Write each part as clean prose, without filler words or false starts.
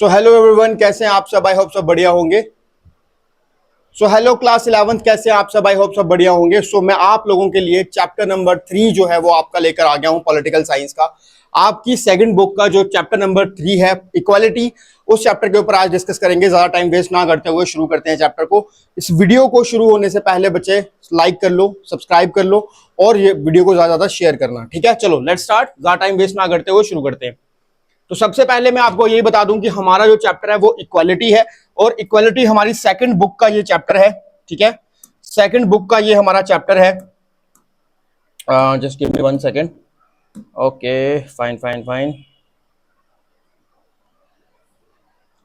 So hello everyone, कैसे हैं आप सब? आई होप सब बढ़िया होंगे। सो हेलो क्लास 11th, कैसे हैं आप सब? आई होप सब बढ़िया होंगे। सो मैं आप लोगों के लिए चैप्टर नंबर 3 जो है वो आपका लेकर आ गया हूं, पॉलिटिकल साइंस का। आपकी सेकंड बुक का जो चैप्टर नंबर 3 है, इक्वालिटी, उस चैप्टर के ऊपर आज डिस्कस करेंगे। ज्यादा टाइम वेस्ट ना करते हुए शुरू करते हैं चैप्टर को। इस वीडियो को शुरू होने से पहले बच्चे लाइक कर लो, सब्सक्राइब कर लो और ये वीडियो को ज्यादा शेयर करना, ठीक है? चलो लेट्स स्टार्ट, ज्यादा टाइम वेस्ट ना करते हुए शुरू करते हैं। तो सबसे पहले मैं आपको यही बता दूं कि हमारा जो चैप्टर है वो इक्वालिटी है, और इक्वालिटी हमारी सेकंड बुक का ये चैप्टर है, ठीक है? सेकंड बुक का ये हमारा चैप्टर है। Just give me 1 second. Okay, fine fine fine.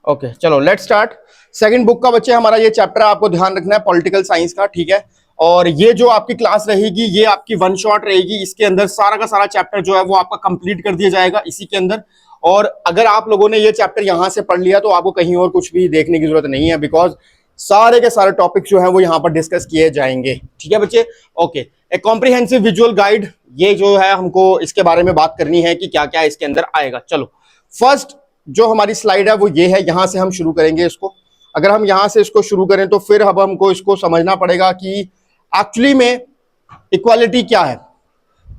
Okay, चलो लेट्स स्टार्ट। सेकंड बुक का बच्चे हमारा ये चैप्टर है, आपको ध्यान रखना है, पॉलिटिकल साइंस का, ठीक है? और ये जो आपकी क्लास रहेगी ये आपकी वन शॉट रहेगी। इसके अंदर सारा का सारा चैप्टर जो है वो आपका कंप्लीट कर दिया जाएगा इसी के अंदर। और अगर आप लोगों ने ये चैप्टर यहां से पढ़ लिया तो आपको कहीं और कुछ भी देखने की जरूरत नहीं है, बिकॉज सारे के सारे टॉपिक जो है वो यहाँ पर डिस्कस किए जाएंगे, ठीक है बच्चे? ओके, ए कॉम्प्रिहेंसिव विजुअल गाइड, ये जो है हमको इसके बारे में बात करनी है कि क्या क्या इसके अंदर आएगा। चलो फर्स्ट जो हमारी स्लाइड है वो ये है, यहां से हम शुरू करेंगे इसको। अगर हम यहां से इसको शुरू करें तो फिर अब हमको इसको समझना पड़ेगा कि एक्चुअली में इक्वालिटी क्या है,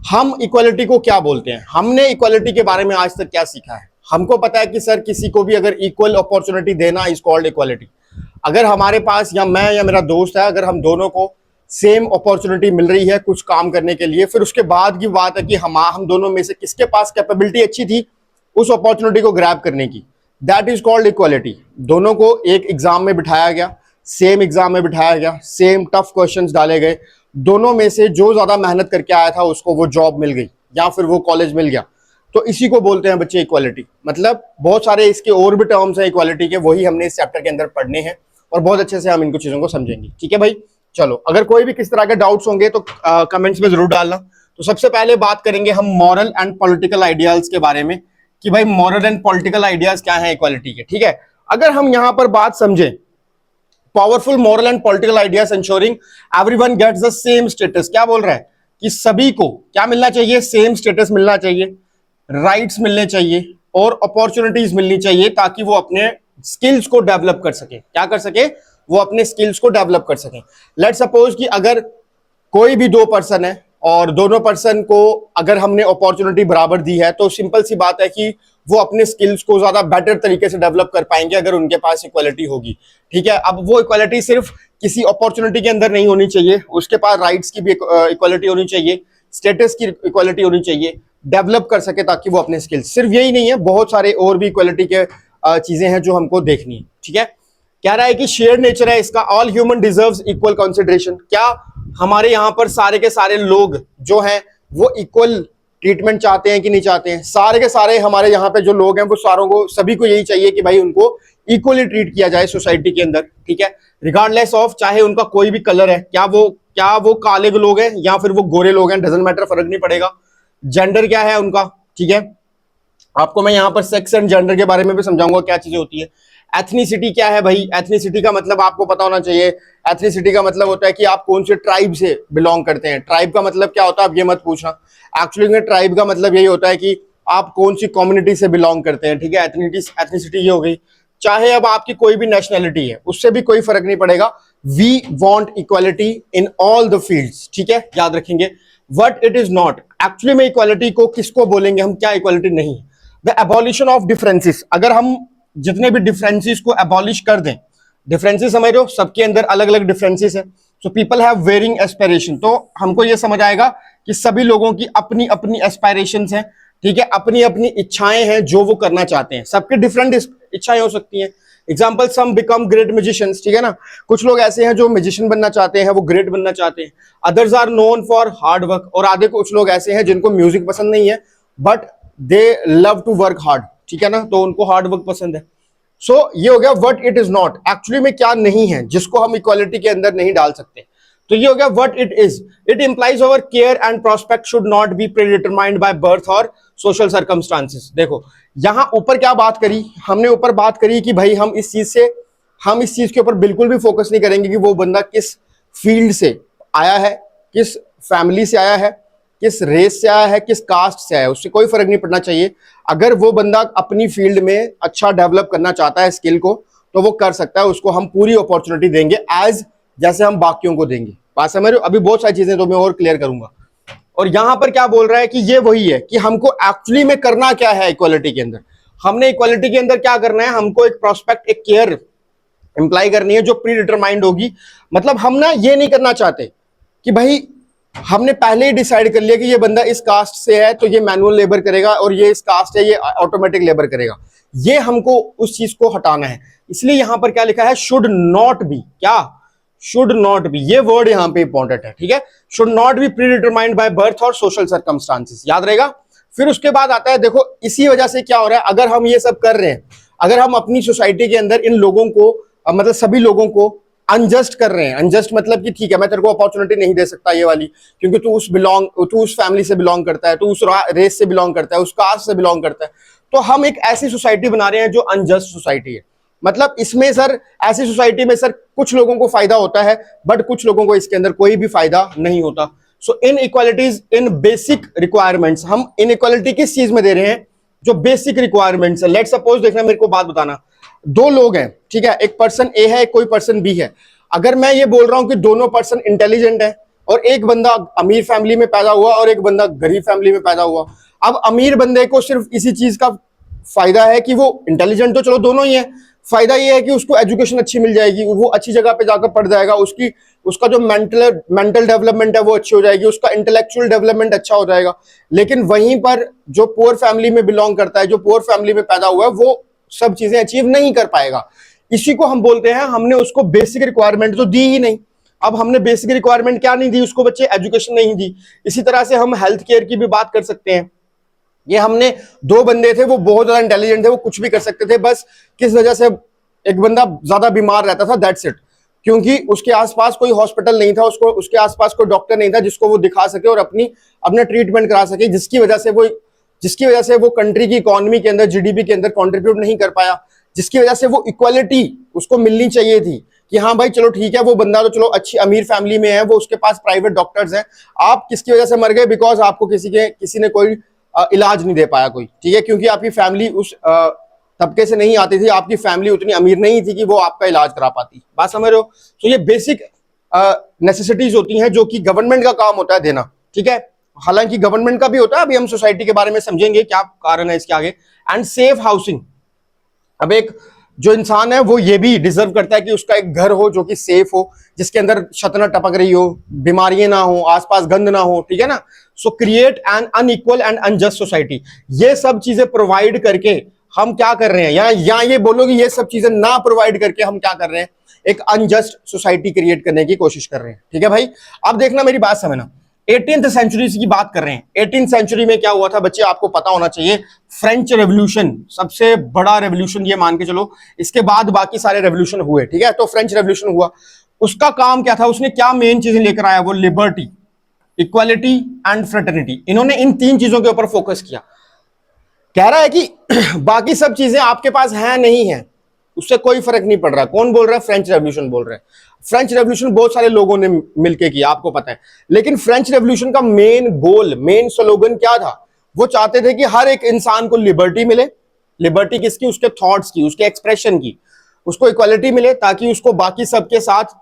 हम इक्वालिटी को क्या बोलते हैं, हमने इक्वालिटी के बारे में आज तक क्या सीखा है। हमको पता है कि सर किसी को भी अगर इक्वल अपॉर्चुनिटी देना इज कॉल्ड इक्वालिटी। अगर हमारे पास या मैं या मेरा दोस्त है, अगर हम दोनों को सेम अपॉर्चुनिटी मिल रही है कुछ काम करने के लिए, फिर उसके बाद की बात है कि हम दोनों में से किसके पास कैपेबिलिटी अच्छी थी उस अपॉर्चुनिटी को ग्रैब करने की, दैट इज कॉल्ड इक्वालिटी। दोनों को एक एग्जाम में बिठाया गया, सेम एग्जाम में बिठाया गया, सेम टफ क्वेश्चंस डाले गए, दोनों में से जो ज्यादा मेहनत करके आया था उसको वो जॉब मिल गई या फिर वो कॉलेज मिल गया, तो इसी को बोलते हैं बच्चे इक्वालिटी। मतलब बहुत सारे इसके और भी टर्म्स हैं इक्वालिटी के, वही हमने इस चैप्टर के अंदर पढ़ने हैं और बहुत अच्छे से हम इनको चीजों को समझेंगे, ठीक है भाई? चलो, अगर कोई भी किस तरह के डाउट्स होंगे तो कमेंट्स में जरूर डालना। तो सबसे पहले बात करेंगे हम मॉरल एंड पॉलिटिकल आइडियाज के बारे में कि भाई मॉरल एंड पॉलिटिकल आइडियाज क्या है इक्वालिटी के, ठीक है? अगर हम यहां पर बात समझें, powerful moral and political ideas ensuring everyone gets the same status, क्या बोल रहा है कि सभी को क्या मिलना चाहिए? सेम स्टेटस मिलना चाहिए, राइट्स मिलने चाहिए और अपॉर्चुनिटीज मिलनी चाहिए, ताकि वो अपने स्किल्स को डेवलप कर सके। क्या कर सके? वो अपने स्किल्स को डेवलप कर सके। लेट्स सपोज कि अगर कोई भी दो पर्सन है और दोनों पर्सन को अगर हमने अपॉर्चुनिटी बराबर दी है, तो सिंपल सी बात है कि वो अपने स्किल्स को ज्यादा बेटर तरीके से डेवलप कर पाएंगे अगर उनके पास इक्वालिटी होगी, ठीक है? अब वो इक्वालिटी सिर्फ किसी अपॉर्चुनिटी के अंदर नहीं होनी चाहिए, उसके पास राइट्स की भी इक्वालिटी होनी चाहिए, स्टेटस की इक्वालिटी होनी चाहिए, डेवलप कर सके ताकि वो अपने स्किल्स। सिर्फ यही नहीं है, बहुत सारे और भी इक्वालिटी के चीजें हैं जो हमको देखनी है, ठीक है? कह रहा है कि शेयर नेचर है इसका, all human deserves equal consideration. क्या हमारे यहाँ पर सारे के सारे लोग जो हैं वो इक्वल ट्रीटमेंट चाहते हैं कि नहीं चाहते हैं? सारे के सारे हमारे यहाँ पे जो लोग हैं वो सारों को, सभी को यही चाहिए कि भाई उनको इक्वली ट्रीट किया जाए सोसाइटी के अंदर, ठीक है? रिगार्डलेस ऑफ चाहे उनका कोई भी कलर है, क्या वो काले लोग हैं या फिर वो गोरे लोग हैं, डजंट मैटर, फर्क नहीं पड़ेगा। जेंडर क्या है उनका, ठीक है? आपको मैं यहाँ पर सेक्स एंड जेंडर के बारे में भी समझाऊंगा क्या चीजें होती है। एथनिसिटी क्या है भाई? एथनिसिटी का मतलब आपको पता होना चाहिए। एथनिसिटी का मतलब होता है कि आप कौन से ट्राइब से बिलोंग करते हैं। ट्राइब का मतलब क्या होता है आप ये मत पूछना, एक्चुअली में ट्राइब का मतलब यही होता है कि आप कौन सी कम्युनिटी से बिलोंग करते हैं, ठीक है? एथनिसिटी ये हो गई। चाहे अब आपकी कोई भी नेशनैलिटी है, उससे भी कोई फर्क नहीं पड़ेगा। We want equality in all the fields, ठीक है? याद रखेंगे। What it is not, actually में इक्वालिटी को किसको बोलेंगे हम, क्या इक्वालिटी नहीं है? The abolition of differences. अगर हम जितने भी डिफरेंसेस को एबॉलिश कर दें, डिफरेंसेस समझ रहे हो, सबके अंदर अलग अलग डिफरेंसेस है, so people have varying aspiration, तो हमको ये समझ आएगा कि सभी लोगों की अपनी अपनी एस्पिरेशंस हैं, ठीक है? अपनी अपनी इच्छाएं हैं जो वो करना चाहते हैं, सबके डिफरेंट इच्छाएं हो सकती हैं। एग्जाम्पल, सम बिकम ग्रेट म्यूजिशियंस, ठीक है ना? कुछ लोग ऐसे हैं जो म्यूजिशियन बनना चाहते हैं, वो ग्रेट बनना चाहते हैं। Others are known for hard work, और आधे कुछ लोग ऐसे हैं जिनको म्यूजिक पसंद नहीं है but they love to work hard, ठीक है ना? तो उनको हार्ड वर्क पसंद है। सो ये हो गया what it is not, actually में क्या नहीं है जिसको हम इक्वालिटी के अंदर नहीं डाल सकते। तो ये हो गया what it is. It implies our care and prospect should not be predetermined by birth और सोशल सर्कमस्टांसेस। देखो यहां ऊपर क्या बात करी हमने, ऊपर बात करी कि भाई हम इस चीज के ऊपर बिल्कुल भी फोकस नहीं करेंगे कि वो बंदा किस फील्ड से आया है, किस फैमिली से आया है, किस रेस से आया है, किस कास्ट से आया है, उससे कोई फर्क नहीं पड़ना चाहिए। अगर वो बंदा अपनी फील्ड में अच्छा डेवलप करना चाहता है स्किल को, तो वो कर सकता है, उसको हम पूरी अपॉर्चुनिटी देंगे एज जैसे हम बाकियों को देंगे। बात समझ रहे हो? अभी बहुत सारी चीजें तो मैं और क्लियर करूंगा। और यहां पर क्या बोल रहा है कि ये वही है कि हमको एक्चुअली में करना क्या है इक्वालिटी के अंदर। हमने इक्वालिटी के अंदर क्या करना है, हमको एक प्रोस्पेक्ट, एक केयर इंप्लाई करनी है जो प्री डिटरमाइंड होगी। मतलब हम ना ये नहीं करना चाहते कि भाई हमने पहले ही डिसाइड कर लिया कि ये बंदा इस कास्ट से है तो ये मैनुअल लेबर करेगा, और ये इस कास्ट है ये ऑटोमेटिक लेबर करेगा। ये हमको उस चीज को हटाना है। इसलिए यहां पर क्या लिखा है, शुड नॉट बी, क्या शुड नॉट बी, ये वर्ड यहां पे इंपॉर्टेंट है, ठीक है। Should not be pre determined by birth और सोशल सर्कमस्टांसेस, याद रहेगा। फिर उसके बाद आता है, देखो इसी वजह से क्या हो रहा है, अगर हम ये सब कर रहे हैं, अगर हम अपनी सोसाइटी के अंदर इन लोगों को मतलब सभी लोगों को अनजस्ट कर रहे हैं, अनजस्ट मतलब कि ठीक है मैं तेरे को अपॉर्चुनिटी नहीं दे सकता ये वाली, क्योंकि तू उस फैमिली से बिलोंग करता है, तू उस रेस से बिलोंग करता है, उस कास्ट से बिलोंग करता है, तो हम एक ऐसी सोसाइटी बना रहे हैं जो अनजस्ट सोसाइटी है। मतलब इसमें सर, ऐसी सोसाइटी में सर कुछ लोगों को फायदा होता है, बट कुछ लोगों को इसके अंदर कोई भी फायदा नहीं होता। सो इन इक्वालिटीज इन बेसिक रिक्वायरमेंट्स, हम इन इक्वालिटी किस चीज में दे रहे हैं, जो बेसिक रिक्वायरमेंट्स है। लेट सपोज, देखना मेरे को बात बताना, दो लोग हैं, ठीक है, एक पर्सन ए है, कोई पर्सन बी है। अगर मैं ये बोल रहा हूं कि दोनों पर्सन इंटेलिजेंट है, और एक बंदा अमीर फैमिली में पैदा हुआ और एक बंदा गरीब फैमिली में पैदा हुआ, अब अमीर बंदे को सिर्फ इसी चीज का फायदा है कि वो इंटेलिजेंट तो चलो दोनों ही है, फायदा ये है कि उसको एजुकेशन अच्छी मिल जाएगी, वो अच्छी जगह पे जाकर पढ़ जाएगा, उसका जो मेंटल डेवलपमेंट है वो अच्छी हो जाएगी, उसका इंटेलेक्चुअल डेवलपमेंट अच्छा हो जाएगा। लेकिन वहीं पर जो पुअर फैमिली में बिलोंग करता है, जो पुअर फैमिली में पैदा हुआ है, वो सब चीजें अचीव नहीं कर पाएगा। इसी को हम बोलते हैं हमने उसको बेसिक रिक्वायरमेंट तो दी ही नहीं। अब हमने बेसिक रिक्वायरमेंट क्या नहीं दी उसको, बच्चे, एजुकेशन नहीं दी। इसी तरह से हम हेल्थ केयर की भी बात कर सकते हैं। ये हमने दो बंदे थे, वो बहुत ज्यादा इंटेलिजेंट थे, वो कुछ भी कर सकते थे, बस किस वजह से एक बंदा ज्यादा बीमार रहता था, दैट्स इट, क्योंकि उसके आसपास कोई हॉस्पिटल नहीं था, उसके आसपास कोई डॉक्टर नहीं था जिसको वो दिखा सके और अपना ट्रीटमेंट करा सके, जिसकी वजह से वो कंट्री की इकोनॉमी के अंदर, जीडीपी के अंदर कंट्रीब्यूट नहीं कर पाया, जिसकी वजह से वो इक्वालिटी उसको मिलनी चाहिए थी कि हाँ भाई चलो ठीक है, वो बंदा तो चलो अच्छी अमीर फैमिली में है, वो उसके पास प्राइवेट डॉक्टर्स हैं, आप किसकी वजह से मर गए, बिकॉज आपको किसी ने कोई इलाज नहीं दे पाया कोई, ठीक है, क्योंकि आपकी फैमिली उस तबके से नहीं आती थी, आपकी फैमिली उतनी अमीर नहीं थी कि वो आपका इलाज करा पाती। बात समझ रहे हो? तो ये बेसिक नेसेसिटीज होती हैं जो कि गवर्नमेंट का काम होता है देना, ठीक है। हालांकि गवर्नमेंट का भी होता है, अभी हम सोसाइटी के बारे में समझेंगे क्या कारण है इसके आगे। एंड सेफ हाउसिंग, अब एक जो इंसान है वो ये भी डिजर्व करता है कि उसका एक घर हो जो कि सेफ हो, जिसके अंदर छत ना टपक रही हो, बीमारियां ना हो, आसपास गंद ना हो, ठीक है ना। सो create an unequal and unjust society, ये सब चीजें प्रोवाइड करके हम क्या कर रहे हैं, या ये बोलो कि ये सब चीजें ना प्रोवाइड करके हम क्या कर रहे हैं, एक अनजस्ट सोसाइटी क्रिएट करने की कोशिश कर रहे हैं, ठीक है भाई। अब देखना, मेरी बात समझना, 18th सेंचुरी की बात कर रहे हैं। 18th सेंचुरी में क्या हुआ था बच्चे, आपको पता होना चाहिए, फ्रेंच रेवोल्यूशन, सबसे बड़ा रेवोल्यूशन ये मान के चलो, इसके बाद बाकी सारे रेवोल्यूशन हुए, ठीक है। तो फ्रेंच रेवोल्यूशन हुआ, उसका काम क्या था, उसने क्या मेन चीजें लेकर आया, वो लिबर्टी, इक्वालिटी एंड फ्रेटर्निटी। इन्होंने इन तीन चीजों के ऊपर फोकस किया। कह रहा है कि बाकी सब चीजें आपके पास है नहीं है, उससे कोई फर्क नहीं पड़ रहा। कौन बोल रहा है? फ्रेंच रेवोल्यूशन बोल रहा है। फ्रेंच रेवोल्यूशन बहुत सारे लोगों ने मिलकर किया, आपको पता है, लेकिन फ्रेंच रेवोल्यूशन का मेन गोल, मेन स्लोगन क्या था? वो चाहते थे कि हर एक इंसान को लिबर्टी मिले। लिबर्टी किसकी? उसके थॉट्स की, उसके एक्सप्रेशन की। उसको इक्वालिटी मिले ताकि उसको बाकी सबके साथ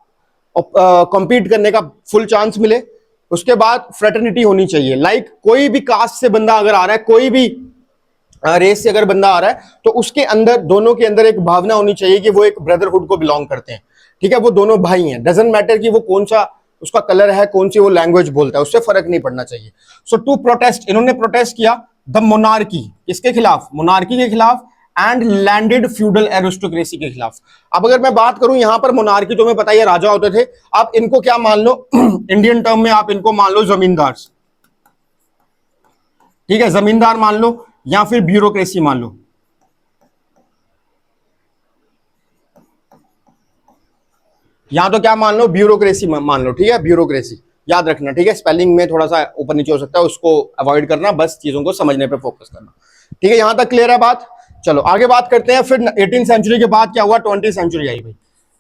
कॉम्पीट करने का फुल चांस मिले। उसके बाद फ्रेटर्निटी होनी चाहिए, लाइक कोई भी कास्ट से बंदा अगर आ रहा है, कोई भी रेस से अगर बंदा आ रहा है, तो उसके अंदर, दोनों के अंदर एक भावना होनी चाहिए कि वो एक ब्रदरहुड को बिलोंग करते हैं, ठीक है। वो दोनों भाई हैं, डजंट मैटर कि वो कौन सा उसका कलर है, कौन सी वो लैंग्वेज बोलता है, उससे फर्क नहीं पड़ना चाहिए। सो टू प्रोटेस्ट, इन्होंने प्रोटेस्ट किया द मोनार्की, किसके खिलाफ? मोनार्की के खिलाफ, एंड लैंडेड फ्यूडल एरिस्टोक्रेसी के खिलाफ। अब अगर मैं बात करूं यहां पर, मोनार्की तुम्हें पता है राजा होते थे, आप इनको क्या मान लो इंडियन टर्म में आप इनको मान लो जमींदार, ठीक है, जमींदार मान लो, या फिर ब्यूरोक्रेसी मान लो। या तो क्या मान लो, ब्यूरोक्रेसी मान लो, ठीक है, ब्यूरोक्रेसी याद रखना, ठीक है। स्पेलिंग में थोड़ा सा ऊपर नीचे हो सकता है, उसको अवॉइड करना, बस चीजों को समझने पे फोकस करना, ठीक है। यहां तक क्लियर है बात? चलो आगे बात करते हैं। फिर 18th सेंचुरी के बाद क्या हुआ? 20th सेंचुरी आई भाई।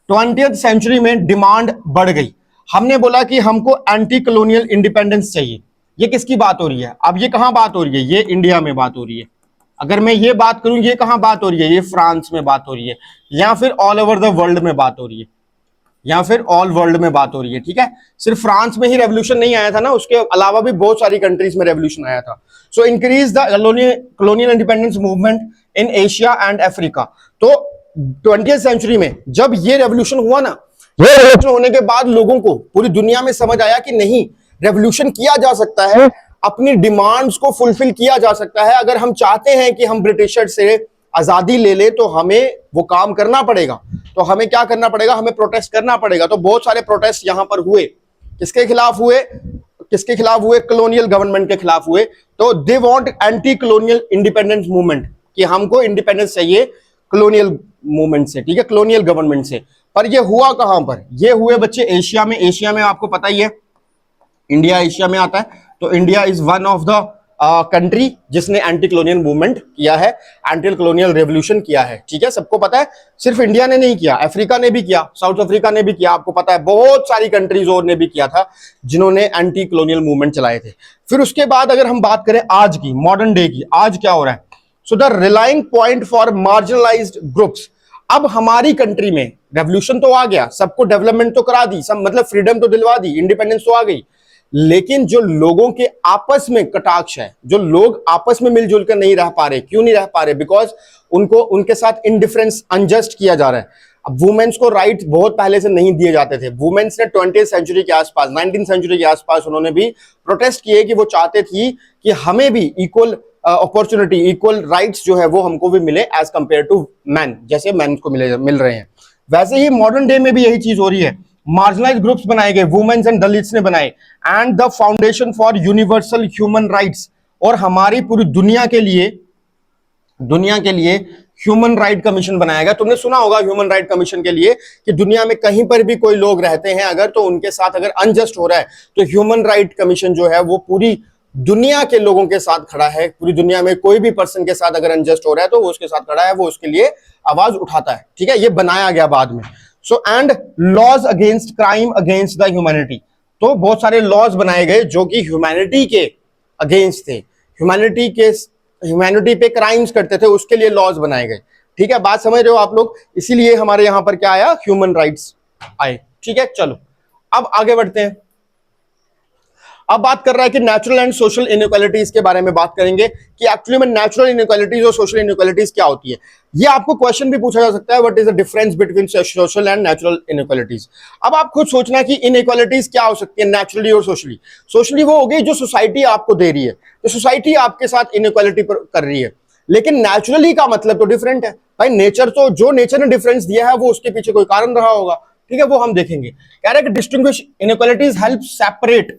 20th सेंचुरी में डिमांड बढ़ गई। हमने बोला कि हमको एंटी कॉलोनियल इंडिपेंडेंस चाहिए, ये किसकी बात हो रही है? अब ये कहां बात हो रही है? ये इंडिया में बात हो रही है। अगर मैं ये बात करूं, ये कहां बात हो रही है? ये फ्रांस में बात हो रही है, या फिर ऑल ओवर द वर्ल्ड में बात हो रही है, या फिर ऑल वर्ल्ड में बात हो रही है। ठीक है, सिर्फ फ्रांस में ही रेवोल्यूशन नहीं आया था ना, उसके अलावा भी बहुत सारी कंट्रीज में रेवोल्यूशन आया था। So increase the colonial independence movement in Asia and Africa. तो 20th सेंचुरी में जब ये रेवोल्यूशन हुआ ना, ये रेवोल्यूशन होने के बाद लोगों को पूरी दुनिया में समझ आया कि नहीं, रेवोल्यूशन किया जा सकता है, अपनी डिमांड्स को फुलफिल किया जा सकता है। अगर हम चाहते हैं कि हम ब्रिटिशर से आजादी ले ले तो हमें वो काम करना पड़ेगा। तो हमें क्या करना पड़ेगा? हमें प्रोटेस्ट करना पड़ेगा। तो बहुत सारे प्रोटेस्ट यहां पर हुए। किसके खिलाफ हुए? किसके खिलाफ हुए? कॉलोनियल गवर्नमेंट के खिलाफ हुए। तो they want anti colonial independence movement, कि हमको इंडिपेंडेंस चाहिए कॉलोनियल मूवमेंट से, ठीक है, कॉलोनियल गवर्नमेंट से। पर ये हुआ कहां पर? ये हुए बच्चे एशिया में। एशिया में आपको पता ही है, इंडिया एशिया में आता है। तो India is one of the country जिसने एंटी कॉलोनियल मूवमेंट किया है, एंटी कॉलोनियल रेवोल्यूशन किया है। ठीक है, सबको पता है। सिर्फ इंडिया ने नहीं किया, अफ्रीका ने भी किया, साउथ अफ्रीका ने भी किया, आपको पता है। बहुत सारी कंट्रीज और ने भी किया था जिन्होंने एंटी कॉलोनियल मूवमेंट चलाए थे। फिर उसके बाद अगर हम बात करें आज की, मॉडर्न डे की, आज क्या हो रहा है? So the relying point for marginalised groups. अब हमारी कंट्री में रेवोल्यूशन तो आ गया, सबको डेवलपमेंट तो करा दी, सब मतलब फ्रीडम तो दिलवा दी, इंडिपेंडेंस तो आ गई, लेकिन जो लोगों के आपस में कटाक्ष है, जो लोग आपस में मिलजुल कर नहीं रह पा रहे। क्यों नहीं रह पा रहे? बिकॉज उनको उनके साथ इनडिफरेंस, अनजस्ट किया जा रहा है। अब वुमेन्स को राइट बहुत पहले से नहीं दिए जाते थे। वुमेन्स ने 20th सेंचुरी के आसपास, 19th सेंचुरी के आसपास उन्होंने भी प्रोटेस्ट किए कि वो चाहते थी कि हमें भी इक्वल अपॉर्चुनिटी, इक्वल राइट्स जो है वो हमको भी मिले एज कंपेयर टू मैन, जैसे मैन को मिल रहे हैं। वैसे ही मॉडर्न डे में भी यही चीज हो रही है। मार्जिनलाइज्ड ग्रुप्स बनाए गए, वुमेन्स एंड दलित्स ने बनाए, and the foundation for universal human rights. और हमारी पूरी दुनिया के लिए ह्यूमन राइट कमीशन बनाया गया। तुमने सुना होगा ह्यूमन राइट कमीशन के लिए कि दुनिया में कहीं पर भी कोई लोग रहते हैं अगर, तो उनके साथ अगर अनजस्ट हो रहा है तो ह्यूमन राइट कमीशन जो है वो पूरी दुनिया के लोगों के साथ खड़ा है। पूरी दुनिया में कोई भी पर्सन के साथ अगर अनजस्ट हो रहा है तो वो उसके साथ खड़ा है, वो उसके लिए आवाज उठाता है। ठीक है, ये बनाया गया बाद में। So and laws against crime against the humanity. तो बहुत सारे लॉज बनाए गए जो कि ह्यूमैनिटी के अगेंस्ट थे, ह्यूमैनिटी पे क्राइम्स करते थे, उसके लिए लॉज बनाए गए। ठीक है, बात समझ रहे हो आप लोग? इसीलिए हमारे यहां पर क्या आया? ह्यूमन राइट्स आए। ठीक है, चलो अब आगे बढ़ते हैं। अब बात कर रहा है कि नेचुरल एंड सोशल इनइक्वालिटीज के बारे में बात करेंगे कि एक्चुअली में नेचुरल इनइक्वालिटीज और सोशल इनइक्वालिटीज क्या होती है। ये आपको क्वेश्चन भी पूछा जा सकता है, what is the difference between social and natural inequalities. अब आप खुद सोचना कि इनइक्वालिटीज क्या हो सकती है नेचुरली और सोशली। सोशली वो हो गई जो सोसाइटी आपको दे रही है, तो सोसाइटी आपके साथ इनइक्वालिटी कर रही है। लेकिन नेचुरली का मतलब तो डिफरेंट है भाई। नेचर तो, जो नेचर ने डिफरेंस दिया है वो उसके पीछे कोई कारण रहा होगा। ठीक है, वो हम देखेंगे। कह रहे हैं कि distinguish inequalities help separate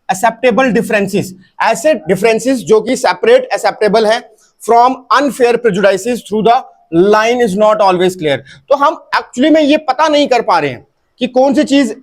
acceptable differences, ऐसे डिफरेंसेस जो कि सेपरेट एक्सेप्टेबल है from unfair prejudices through the line is not always clear. तो हम एक्चुअली में ये पता नहीं कर पा रहे हैं कि कौन सी चीज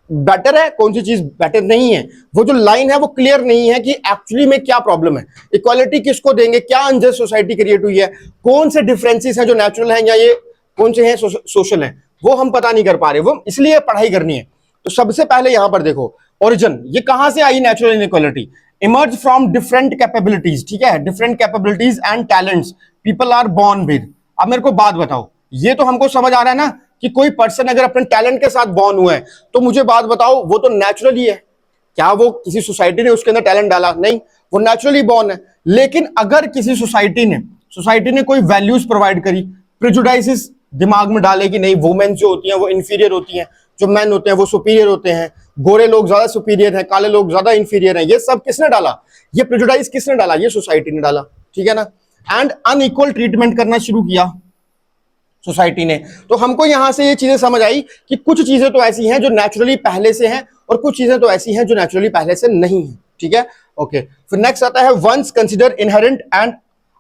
बेटर है, कौन सी चीज बेटर नहीं है। वो जो लाइन है वो क्लियर नहीं है कि एक्चुअली में क्या प्रॉब्लम है, इक्वालिटी किसको देंगे, क्या अनजस्ट सोसाइटी क्रिएट हुई है, कौन से डिफरेंसेस हैं जो नेचुरल हैं या ये कौन से हैं सोशल हैं, वो हम पता नहीं कर पा रहे। वो इसलिए पढ़ाई करनी है। तो सबसे पहले यहां पर देखो ओरिजिन, ये कहां से आई natural inequality? Emerge from different capabilities. ठीक है, different capabilities and talents people are born with. अब मेरे को बात बताओ, ये तो हमको समझ आ रहा है ना कि कोई पर्सन अगर अपने टैलेंट के साथ बॉर्न हुआ है, तो मुझे बात बताओ वो तो नेचुरली है। क्या वो किसी सोसाइटी ने उसके अंदर टैलेंट डाला? नहीं, वो नेचुरली बॉर्न है। लेकिन अगर किसी सोसाइटी ने कोई वैल्यूज प्रोवाइड करी, प्रेजुडाइसेस दिमाग में डाले कि नहीं वुमेन जो होती हैं वो इंफीरियर होती हैं, जो मैन होते हैं वो सुपीरियर होते हैं, गोरे लोग ज्यादा सुपीरियर हैं, काले लोग ज्यादा इंफीरियर हैं, ये सब किसने डाला? ये प्रेजुडाइज किसने डाला? ये सोसाइटी ने डाला। ठीक है ना। एंड अनइक्वल ट्रीटमेंट करना शुरू किया सोसाइटी ने। तो हमको यहां से ये चीजें समझ आई कि कुछ चीजें तो ऐसी हैं जो नेचुरली पहले से हैं और कुछ चीजें तो ऐसी हैं जो नेचुरली पहले से नहीं है। ठीक है, ओके। फिर नेक्स्ट आता है once consider inherent and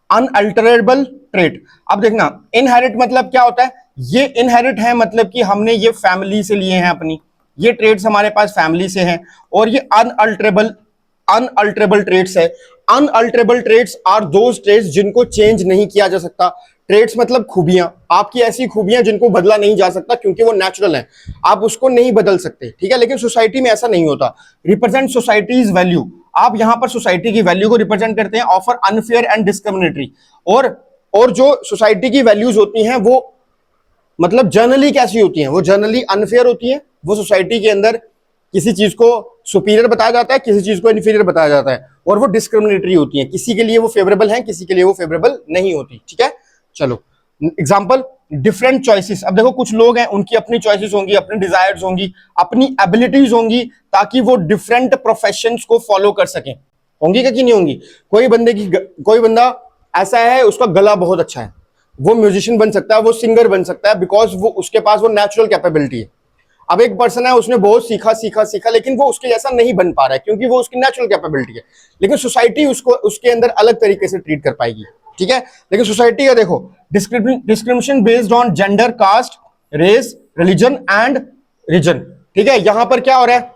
unalterable trait. अब देखना, इनहेरिट मतलब क्या होता है? ये इनहेरिट है मतलब कि हमने ये फैमिली से लिए हैं अपनी, ये ट्रेड्स हमारे पास फैमिली से हैं। और ये अनअल्टरेबल ट्रेड्स है। अनअल्टरेबल ट्रेड्स आर दोज ट्रेड्स जिनको चेंज नहीं किया जा सकता। ट्रेड्स मतलब खूबियां, आपकी ऐसी खूबियां जिनको बदला नहीं जा सकता क्योंकि वो नेचुरल है, आप उसको नहीं बदल सकते, ठीक है। लेकिन सोसाइटी में ऐसा नहीं होता। रिप्रेजेंट सोसाइटीज वैल्यू, आप यहां पर सोसाइटी की वैल्यू को रिप्रेजेंट करते हैं। ऑफर अनफेयर एंड डिस्क्रिमिनेटरी, और जो सोसाइटी की वैल्यूज होती हैं वो मतलब जर्नली कैसी होती हैं, वो जर्नली अनफेयर होती हैं। वो सोसाइटी के अंदर किसी चीज को सुपीरियर बताया जाता है, किसी चीज को इन्फीरियर बताया जाता है, और वो डिस्क्रिमिनेटरी होती हैं। किसी के लिए वो फेवरेबल है, किसी के लिए वो फेवरेबल नहीं होती, ठीक है। चलो एग्जाम्पल, डिफरेंट चॉइसेस। अब देखो कुछ लोग हैं, उनकी अपनी चॉइसेस होंगी, अपनी डिजायर्स होंगी, अपनी एबिलिटीज होंगी, ताकि वो डिफरेंट प्रोफेशंस को फॉलो कर सकें। होंगी कि नहीं होंगी? कोई बंदा ऐसा है, उसका गला बहुत अच्छा है, वो म्यूजिशियन बन सकता है, वो सिंगर बन सकता है, बिकॉज वो उसके पास वो नेचुरल कैपेबिलिटी है। अब एक पर्सन है, उसने बहुत सीखा, लेकिन वो उसके जैसा नहीं बन पा रहा है क्योंकि वो उसकी नेचुरल कैपेबिलिटी है। लेकिन सोसाइटी उसको उसके अंदर अलग तरीके से ट्रीट कर पाएगी, ठीक है। लेकिन सोसाइटी का देखो, discrimination based on gender, caste, race, religion and region, ठीक है। यहां पर क्या हो रहा है?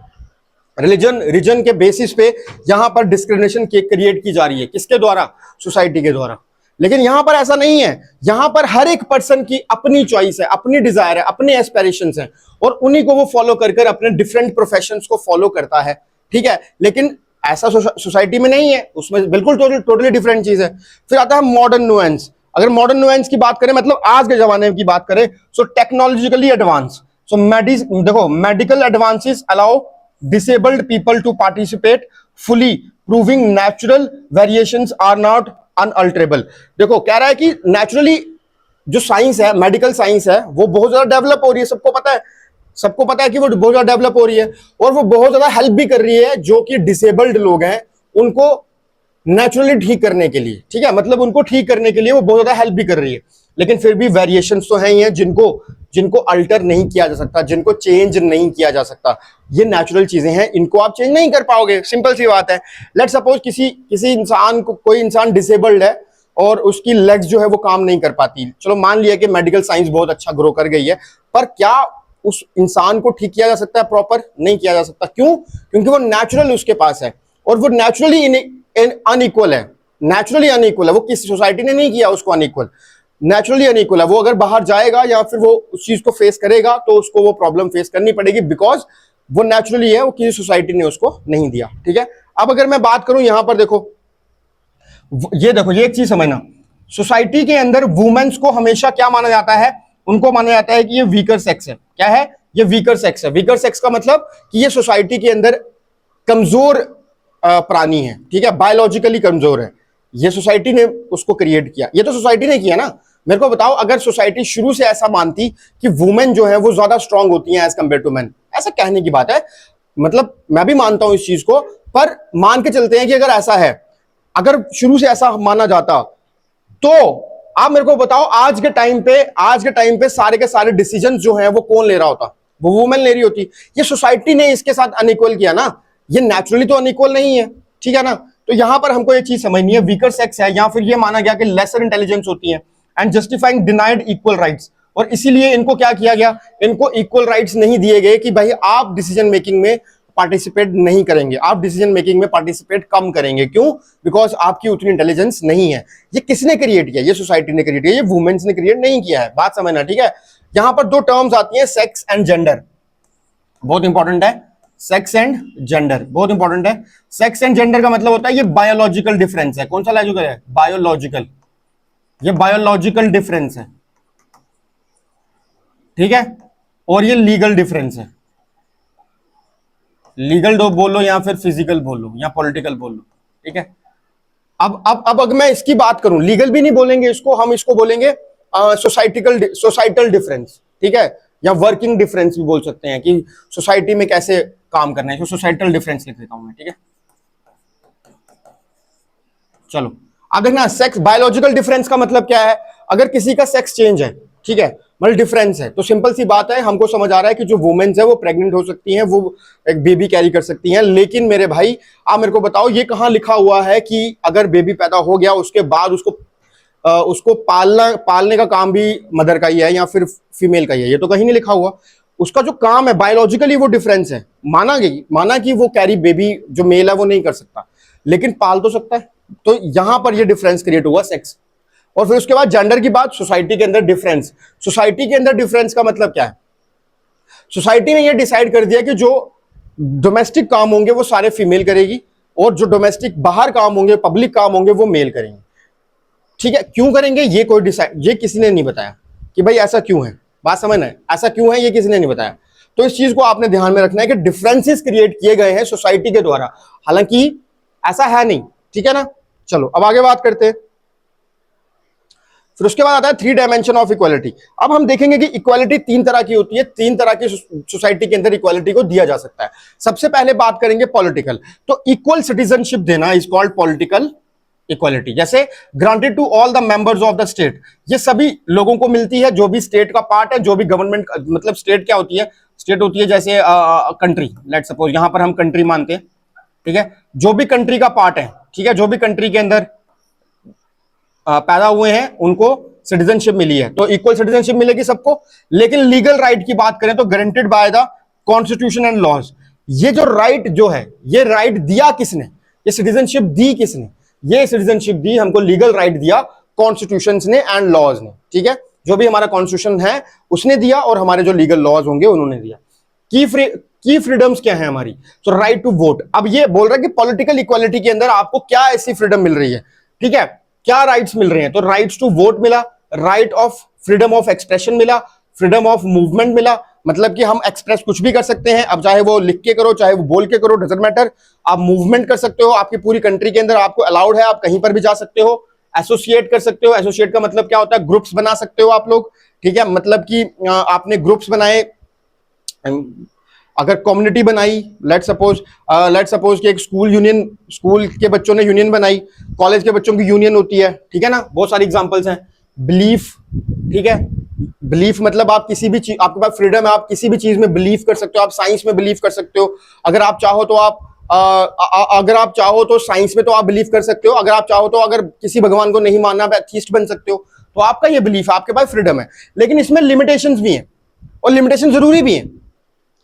रिलीजन के बेसिस पे यहां पर डिस्क्रिमिनेशन क्रिएट की जा रही है। किसके द्वारा? सोसाइटी के द्वारा। लेकिन यहां पर ऐसा नहीं है, यहां पर हर एक पर्सन की अपनी चॉइस है, अपनी डिजायर है, अपने एस्पिरेशंस हैं, और उन्हीं को वो फॉलो कर अपने डिफरेंट प्रोफेशंस को फॉलो करता है, ठीक है। लेकिन ऐसा सोसाइटी में नहीं है, उसमें बिल्कुल टोटली डिफरेंट चीज है। फिर आता है मॉडर्न नुएंस। अगर मॉडर्न नुएंस की बात करें, मतलब आज के जमाने की बात करें, सो टेक्नोलॉजिकली एडवांस, सो देखो medical advances allow disabled people to participate fully, proving natural variations are not unalterable। देखो कह रहा है कि नेचुरली जो साइंस है, मेडिकल साइंस है, वो बहुत ज्यादा डेवलप हो रही है। सबको पता है कि वो बहुत ज्यादा डेवलप हो रही है, और वो बहुत ज्यादा हेल्प भी कर रही है जो कि डिसेबल्ड लोग हैं उनको नेचुरली ठीक करने के लिए, ठीक है। मतलब उनको ठीक करने के लिए वो बहुत ज्यादा हेल्प भी कर रही है। लेकिन फिर भी वेरिएशंस तो हैं ही हैं जिनको अल्टर नहीं किया जा सकता, जिनको चेंज नहीं किया जा सकता। ये नेचुरल चीजें हैं, इनको आप चेंज नहीं कर पाओगे, सिंपल सी बात है। लेट सपोज किसी इंसान को, कोई इंसान डिसेबल्ड है और उसकी लेग्स जो है वो काम नहीं कर पाती। चलो मान लिया कि मेडिकल साइंस बहुत अच्छा ग्रो कर गई है, पर क्या उस इंसान को ठीक किया जा सकता है? प्रॉपर नहीं किया जा सकता। क्यों? क्योंकि वो नेचुरल उसके पास है, और वो नेचुरली अनइक्वल है। नेचुरली अनइक्वल है, वो किसी सोसाइटी ने नहीं किया उसको अनइक्वल, नेचुरली अनइक्वल है। वो अगर बाहर जाएगा या फिर वो उस चीज को फेस करेगा तो उसको वो प्रॉब्लम फेस करनी पड़ेगी, बिकॉज वो नेचुरली है, वो किसी सोसाइटी ने उसको नहीं दिया, ठीक है। अब अगर मैं बात करूं यहां पर देखो, ये देखो, ये एक चीज समझना, सोसाइटी के अंदर वुमेन्स को हमेशा क्या माना जाता है? उनको माना जाता है कि ये वीकर सेक्स है। क्या है? ये वीकर सेक्स है। वीकर सेक्स का मतलब कि ये सोसाइटी के अंदर कमजोर प्राणी है, ठीक है, बायोलॉजिकली कमजोर है। ये सोसाइटी ने उसको क्रिएट किया, ये तो सोसाइटी ने किया ना। मेरे को बताओ, अगर सोसाइटी शुरू से ऐसा मानती कि वुमेन जो है वो ज्यादा स्ट्रांग होती हैं एज कंपेयर टू मैन, ऐसा कहने की बात है, मतलब मैं भी मानता हूं इस चीज को, पर मान के चलते हैं कि अगर ऐसा है, अगर शुरू से ऐसा माना जाता, तो आप मेरे को बताओ आज के टाइम पे सारे के सारे डिसीजन जो हैं वो कौन ले रहा होता? वो वुमेन ले रही होती। ये सोसाइटी ने इसके साथ अनइक्वल किया ना, ये नेचुरली तो अनइक्वल नहीं है, ठीक है ना। तो यहां पर हमको ये चीज समझनी है, वीकर सेक्स है, या फिर ये माना गया कि लेसर इंटेलिजेंस होती है, and justifying denied equal rights, और इसीलिए इनको क्या किया गया? इनको इक्वल राइट्स नहीं दिए गए कि भाई आप डिसीजन मेकिंग में पार्टिसिपेट नहीं करेंगे, आप डिसीजन मेकिंग में पार्टिसिपेट कम करेंगे। क्यों? बिकॉज आपकी उतनी इंटेलिजेंस नहीं है। ये किसने क्रिएट किया? ये सोसाइटी ने क्रिएट किया, ये वुमेन्स ने क्रिएट नहीं किया है। बात समझना, ठीक है। यहां पर दो टर्म्स आती हैं, सेक्स एंड जेंडर, बहुत इंपॉर्टेंट है। सेक्स एंड जेंडर बहुत इंपॉर्टेंट है। सेक्स एंड जेंडर का मतलब होता है ये बायोलॉजिकल डिफरेंस है। कौन सा लॉजिकल है? बायोलॉजिकल। ये बायोलॉजिकल डिफरेंस है, ठीक है, और ये लीगल डिफरेंस है। लीगल दो बोलो या फिर फिजिकल बोलो या पॉलिटिकल बोलो, ठीक है। अब अगर मैं इसकी बात करूं, लीगल भी नहीं बोलेंगे इसको, हम इसको बोलेंगे सोसाइटल डिफरेंस, ठीक है, या वर्किंग डिफरेंस भी बोल सकते हैं कि सोसाइटी में कैसे काम करना है। तो सोसाइटल डिफरेंस लिख देता हूं मैं, ठीक है। चलो अब देखना, सेक्स बायोलॉजिकल डिफरेंस का मतलब क्या है? अगर किसी का सेक्स चेंज है, ठीक है, मतलब डिफरेंस है, तो सिंपल सी बात है, हमको समझ आ रहा है कि जो वुमेन्स है वो प्रेग्नेंट हो सकती हैं, वो एक बेबी कैरी कर सकती हैं। लेकिन मेरे भाई, आप मेरे को बताओ, ये कहां लिखा हुआ है कि अगर बेबी पैदा हो गया उसके बाद उसको पालने का काम भी मदर का ही है या फिर फीमेल का ही है? ये तो कहीं नहीं लिखा हुआ। उसका जो काम है बायोलॉजिकली वो डिफरेंस है, माना कि वो कैरी बेबी जो मेल है वो नहीं कर सकता, लेकिन पाल तो सकता है। तो यहां पर ये डिफरेंस क्रिएट हुआ सेक्स। और फिर उसके बाद जेंडर की बात, सोसाइटी के अंदर डिफरेंस। सोसाइटी के अंदर डिफरेंस का मतलब क्या है? सोसाइटी ने ये डिसाइड कर दिया कि जो डोमेस्टिक काम होंगे वो सारे फीमेल करेगी, और जो डोमेस्टिक बाहर काम होंगे, पब्लिक काम होंगे, वो मेल करेंगे। ठीक है, क्यों करेंगे ये कोई डिसाइड, ये किसी ने नहीं बताया कि भाई ऐसा क्यों है। बात समझना है, ऐसा क्यों है ये किसी ने नहीं बताया। तो इस चीज को आपने ध्यान में रखना है कि डिफरेंसेस क्रिएट किए गए हैं सोसाइटी के द्वारा, हालांकि ऐसा है नहीं। ठीक है ना, चलो अब आगे बात करते हैं। फिर उसके बाद आता है 3 डायमेंशन ऑफ इक्वालिटी। अब हम देखेंगे कि इक्वालिटी 3 तरह की होती है, 3 तरह की सोसाइटी के अंदर इक्वालिटी को दिया जा सकता है। सबसे पहले बात करेंगे पॉलिटिकल, तो इक्वल सिटीजनशिप देना इज कॉल्ड पॉलिटिकल इक्वालिटी। जैसे granted to all the members of the state, ये सभी लोगों को मिलती है जो भी स्टेट का पार्ट है, जो भी गवर्नमेंट, मतलब स्टेट क्या होती है? स्टेट होती है जैसे कंट्री, लेट सपोज यहां पर हम कंट्री मानते हैं। ठीक है, जो भी कंट्री का पार्ट है, ठीक है, जो भी कंट्री के अंदर पैदा हुए हैं उनको सिटीजनशिप मिली है, तो इक्वल सिटीजनशिप मिलेगी सबको। लेकिन लीगल राइट की बात करें तो guaranteed by the constitution and laws. ये जो राइट जो है, ये राइट दिया किसने? ये सिटीजनशिप दी किसने? ये सिटीजनशिप दी हमको, लीगल राइट दिया कॉन्स्टिट्यूशन ने एंड लॉज ने। ठीक है, जो भी हमारा कॉन्स्टिट्यूशन है उसने दिया, और हमारे जो लीगल लॉज होंगे उन्होंने दिया। की फ्रीडम्स क्या है हमारी? तो राइट टू वोट। अब ये बोल रहा है कि पॉलिटिकल इक्वालिटी के अंदर आपको क्या ऐसी फ्रीडम मिल रही है? ठीक है, क्या राइट्स मिल रहे हैं? तो राइट्स टू वोट मिला, right of freedom of expression मिला, फ्रीडम ऑफ मूवमेंट मिला, मतलब कि हम एक्सप्रेस कुछ भी कर सकते हैं। अब चाहे वो लिख के करो, चाहे वो बोल के करो, डजंट मैटर। आप मूवमेंट कर सकते हो, आपकी पूरी कंट्री के अंदर आपको अलाउड है, आप कहीं पर भी जा सकते हो। एसोसिएट कर सकते हो, एसोसिएट का मतलब क्या होता है? ग्रुप्स बना सकते हो आप लोग। ठीक है, मतलब कि आपने ग्रुप्स बनाए, अगर कम्युनिटी बनाई, लेट सपोज कि एक स्कूल यूनियन, स्कूल के बच्चों ने यूनियन बनाई, कॉलेज के बच्चों की यूनियन होती है। ठीक है ना, बहुत सारी एग्जांपल्स हैं। बिलीफ, ठीक है, बिलीफ मतलब आप किसी भी चीज, आपके पास फ्रीडम है, आप किसी भी चीज में बिलीव कर सकते हो। आप साइंस में बिलीव कर सकते हो, अगर आप चाहो तो आप अगर आप चाहो तो साइंस में तो आप बिलीव कर सकते हो। अगर आप चाहो तो अगर किसी भगवान को नहीं मानना, आप एथीस्ट बन सकते हो। तो आपका ये बिलीफ है, आपके पास फ्रीडम है। लेकिन इसमें लिमिटेशंस भी हैं, और लिमिटेशन जरूरी भी हैं।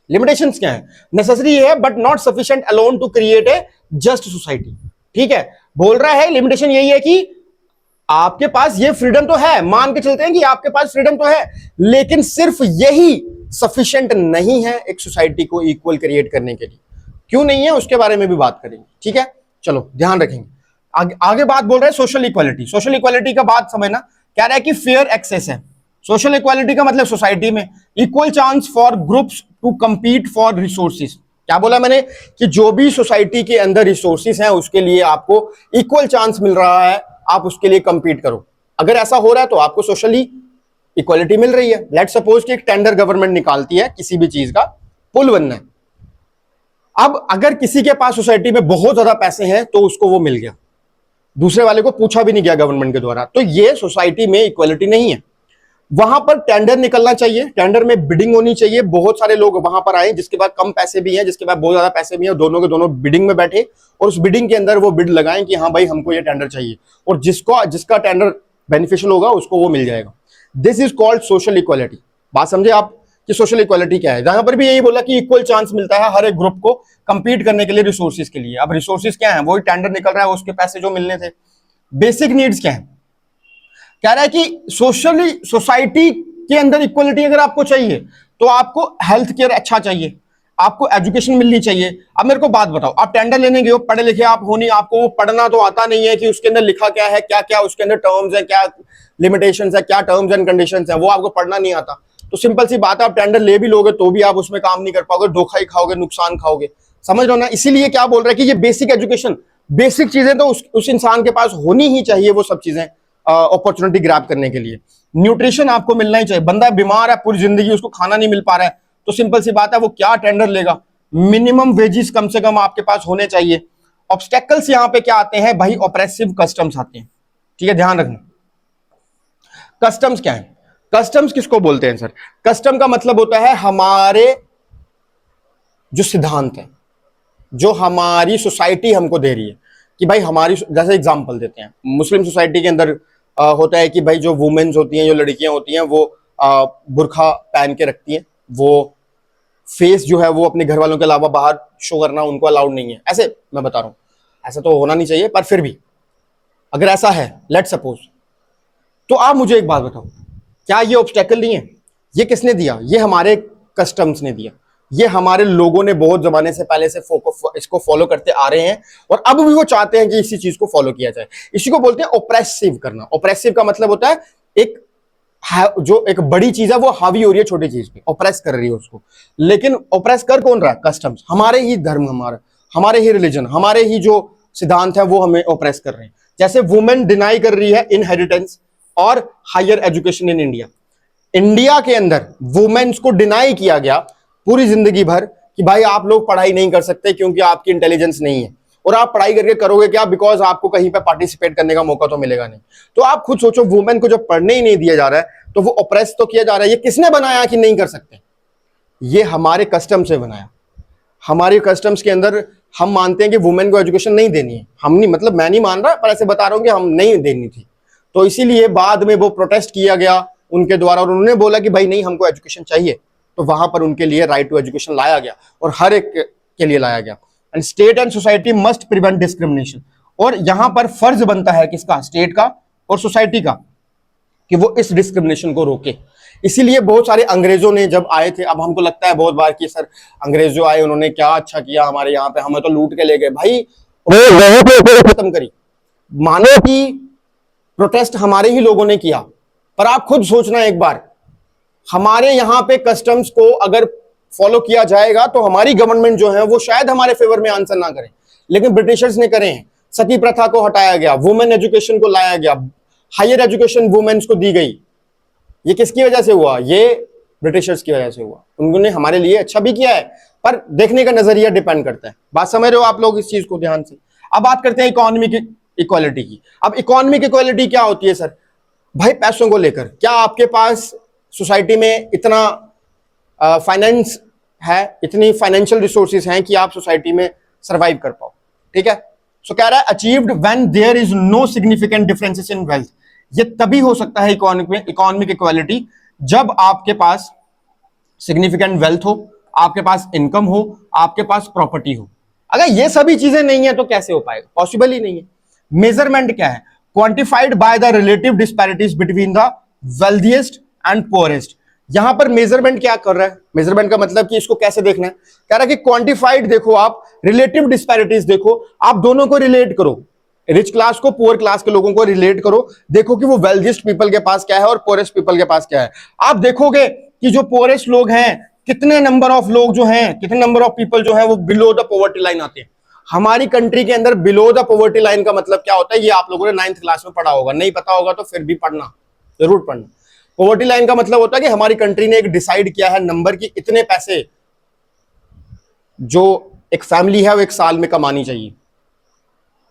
लिमिटेशंस क्या है? नेसेसरी है but not sufficient alone to create a just society. ठीक है, बोल रहा है लिमिटेशन यही है कि आपके पास ये फ्रीडम तो है, मान के चलते हैं कि आपके पास फ्रीडम तो है, लेकिन सिर्फ यही सफिशिएंट नहीं है एक सोसाइटी को इक्वल क्रिएट करने के लिए। क्यों नहीं है उसके बारे में भी बात करेंगे। ठीक है, चलो ध्यान रखेंगे। आगे बात बोल रहे हैं सोशल इक्वालिटी। सोशल इक्वालिटी का बात समझना, कह रहा है कि फेयर एक्सेस है। सोशल इक्वालिटी का मतलब सोसाइटी में equal chance for groups to compete for resources. क्या बोला मैंने? कि जो भी सोसाइटी के अंदर रिसोर्सेज हैं उसके लिए आपको इक्वल चांस मिल रहा है, आप उसके लिए compete करो। अगर ऐसा हो रहा है तो आपको सोशली इक्वालिटी मिल रही है। लेट सपोज कि एक टेंडर गवर्नमेंट निकालती है, किसी भी चीज का पुल बनना है। अब अगर किसी के पास सोसाइटी में बहुत ज्यादा पैसे हैं तो उसको वो मिल गया, दूसरे वाले को पूछा भी नहीं गया गवर्नमेंट के द्वारा, तो ये सोसाइटी में इक्वालिटी नहीं है। वहां पर टेंडर निकलना चाहिए, टेंडर में बिडिंग होनी चाहिए, बहुत सारे लोग वहां पर आए, जिसके पास कम पैसे भी हैं, जिसके पास बहुत ज्यादा पैसे भी हैं, दोनों के दोनों बिडिंग में बैठे और उस बिडिंग के अंदर वो बिड लगाएं कि हाँ भाई हमको ये टेंडर चाहिए, और जिसका टेंडर बेनिफिशियल होगा उसको वो मिल जाएगा। This is called social equality. बात समझे आप कि सोशल इक्वालिटी क्या है? जहां पर भी यही बोला कि इक्वल चांस मिलता है हर एक ग्रुप को कंपीट करने के लिए रिसोर्सेज के लिए। अब रिसोर्सेज क्या है? वही टेंडर निकल रहा है, उसके पैसे जो मिलने थे। बेसिक नीड्स क्या है? कह रहा है कि सोशली सोसाइटी के अंदर इक्वलिटी अगर आपको चाहिए तो आपको हेल्थ केयर अच्छा चाहिए, आपको एजुकेशन मिलनी चाहिए। अब मेरे को बात बताओ, आप टेंडर लेने गए हो, पढ़े लिखे आप हो नहीं, आपको पढ़ना तो आता नहीं है कि उसके अंदर लिखा क्या है, क्या क्या उसके अंदर टर्म्स है, क्या लिमिटेशंस है, क्या टर्म्स एंड कंडीशंस है, वो आपको पढ़ना नहीं आता। तो सिंपल सी बात है, आप टेंडर ले भी लोगे तो भी आप उसमें काम नहीं कर पाओगे, धोखा ही खाओगे, न्युकसान खाओगे। समझ लो ना? इसीलिए क्या बोल रहा है कि ये बेसिक एजुकेशन, बेसिक चीजें तो उस इंसान के पास होनी ही चाहिए, वो सब चीजें अपॉर्चुनिटी ग्रैब करने के लिए। न्यूट्रिशन आपको मिलना ही चाहिए। बंदा बीमार है पूरी जिंदगी, उसको खाना नहीं मिल पा रहा है, तो सिंपल सी बात है वो क्या टेंडर लेगा? मिनिमम वेजेस कम से कम आपके पास होने चाहिए। ऑब्स्टेकल्स यहां पे क्या आते हैं भाई? ऑपरेसिव कस्टम्स आते हैं। ठीक है, ध्यान रखना। कस्टम्स क्या है? कस्टम्स किसको बोलते हैं सर? कस्टम का मतलब होता है हमारे जो सिद्धांत है, जो हमारी सोसाइटी हमको दे रही है कि भाई हमारी, जैसे एग्जांपल देते हैं, मुस्लिम सोसाइटी के अंदर होता है कि भाई जो वुमेन्स होती हैं, जो लड़कियां होती हैं, वो बुरखा पहन के रखती हैं, वो फेस जो है वो अपने घर वालों के अलावा बाहर शो करना उनको अलाउड नहीं है। ऐसे मैं बता रहा हूं, ऐसा तो होना नहीं चाहिए, पर फिर भी अगर ऐसा है, लेट सपोज तो आप मुझे एक बात बताओ, क्या ये ऑब्स्टेकल नहीं है? ये किसने दिया? ये हमारे कस्टम्स ने दिया। ये हमारे लोगों ने बहुत जमाने से पहले से इसको फॉलो करते आ रहे हैं और अब भी वो चाहते हैं कि इसी चीज को फॉलो किया जाए। इसी को बोलते हैं ओप्रेसिव करना। ओप्रेसिव का मतलब होता है एक जो एक बड़ी चीज है वो हावी हो रही है छोटी चीज पे, ओप्रेस कर रही है उसको। लेकिन ओप्रेस कर कौन रहा है? कस्टम्स। हमारे ही धर्म, हमारे ही रिलीजन, हमारे ही जो सिद्धांत है वो हमें ओप्रेस कर रहे हैं। जैसे वुमेन डिनाई कर रही है इनहेरिटेंस और higher education in India. India के अंदर वुमेन्स को डिनाई किया गया पूरी जिंदगी भर कि भाई आप लोग पढ़ाई नहीं कर सकते क्योंकि आपकी इंटेलिजेंस नहीं है, और आप पढ़ाई करके करोगे क्या? बिकॉज आपको कहीं पे पार्टिसिपेट करने का मौका तो मिलेगा नहीं। तो आप खुद सोचो, वुमेन को जब पढ़ने ही नहीं दिया जा रहा है तो वो ऑप्रेस तो किया जा रहा है। ये किसने बनाया कि नहीं कर सकते? ये हमारे कस्टम से बनाया। हमारे कस्टम्स के अंदर हम मानते हैं कि वुमेन को एजुकेशन नहीं देनी है। हम नहीं, मतलब मैं नहीं मान रहा, पर ऐसे बता रहा हूं कि हम नहीं देनी थी। तो इसीलिए बाद में वो प्रोटेस्ट किया गया उनके द्वारा और उन्होंने बोला कि भाई नहीं, हमको एजुकेशन चाहिए। तो वहां पर उनके लिए राइट टू एजुकेशन लाया गया और हर एक के लिए लाया गया। And state and society must prevent discrimination. और यहां पर फर्ज बनता है किसका? स्टेट का और सोसाइटी का, कि वो इस डिस्क्रिमिनेशन को रोके। इसीलिए बहुत सारे अंग्रेजों ने जब आए थे, अब हमको लगता है बहुत बार कि सर अंग्रेज जो आए उन्होंने क्या अच्छा किया हमारे यहाँ पे, हमें तो लूट के ले गए। भाई वहीं पे खत्म करी। मानो कि प्रोटेस्ट हमारे ही लोगों ने किया, पर आप खुद सोचना एक बार, हमारे यहाँ पे कस्टम्स को अगर फॉलो किया जाएगा तो हमारी गवर्नमेंट जो है वो शायद हमारे फेवर में आंसर ना करे, लेकिन ब्रिटिशर्स ने करे हैं। सती प्रथा को हटाया गया, वुमेन एजुकेशन को लाया गया, हायर एजुकेशन वुमेन्स को दी गई। ये किसकी वजह से हुआ? ये ब्रिटिशर्स की वजह से हुआ। उन्होंने हमारे लिए अच्छा भी किया है, पर देखने का नजरिया डिपेंड करता है। बात समझ रहे हो आप लोग इस चीज को ध्यान से? अब बात करते हैं इकोनॉमिक इक्वालिटी की। अब इकोनॉमिक इक्वालिटी क्या होती है सर? भाई पैसों को लेकर, क्या आपके पास सोसाइटी में इतना फाइनेंस है, इतनी फाइनेंशियल रिसोर्सेज हैं कि आप सोसाइटी में सरवाइव कर पाओ? ठीक है। सो कह रहा है achieved when there is no significant differences in wealth. ये तभी हो सकता है इकोनॉमिक इक्वालिटी जब आपके पास सिग्निफिकेंट वेल्थ हो, आपके पास इनकम हो, आपके पास प्रॉपर्टी हो। अगर ये सभी चीजें नहीं है तो कैसे हो पाएगा? पॉसिबल ही नहीं है। मेजरमेंट क्या है? Quantified by the relative disparities between the wealthiest and poorest. यहां पर मेजरमेंट क्या कर रहा है? मेजरमेंट का मतलब कि इसको कैसे देखना है? कह रहा है कि क्वांटिफाइड देखो, आप रिलेटिव डिस्पैरिटीज देखो, आप दोनों को रिलेट करो, रिच क्लास को पुअर क्लास के लोगों को रिलेट करो, देखो कि वो वेल्थिएस्ट पीपल के पास क्या है और पुअरेस्ट पीपल के पास क्या है। आप देखोगे कि जो पुअरेस्ट लोग हैं, कितने नंबर ऑफ लोग जो हैं, कितने नंबर ऑफ पीपल जो हैं वो बिलो द पॉवर्टी लाइन आते हैं। हमारी कंट्री के अंदर बिलो द पॉवर्टी लाइन का मतलब क्या होता है? ये आप लोगों ने 9th क्लास में पढ़ा होगा, नहीं पता होगा तो फिर भी पढ़ना, जरूर पढ़ना। पॉवर्टी लाइन का मतलब होता है कि हमारी कंट्री ने एक डिसाइड किया है नंबर की, इतने पैसे जो एक फैमिली है वो एक साल में कमानी चाहिए,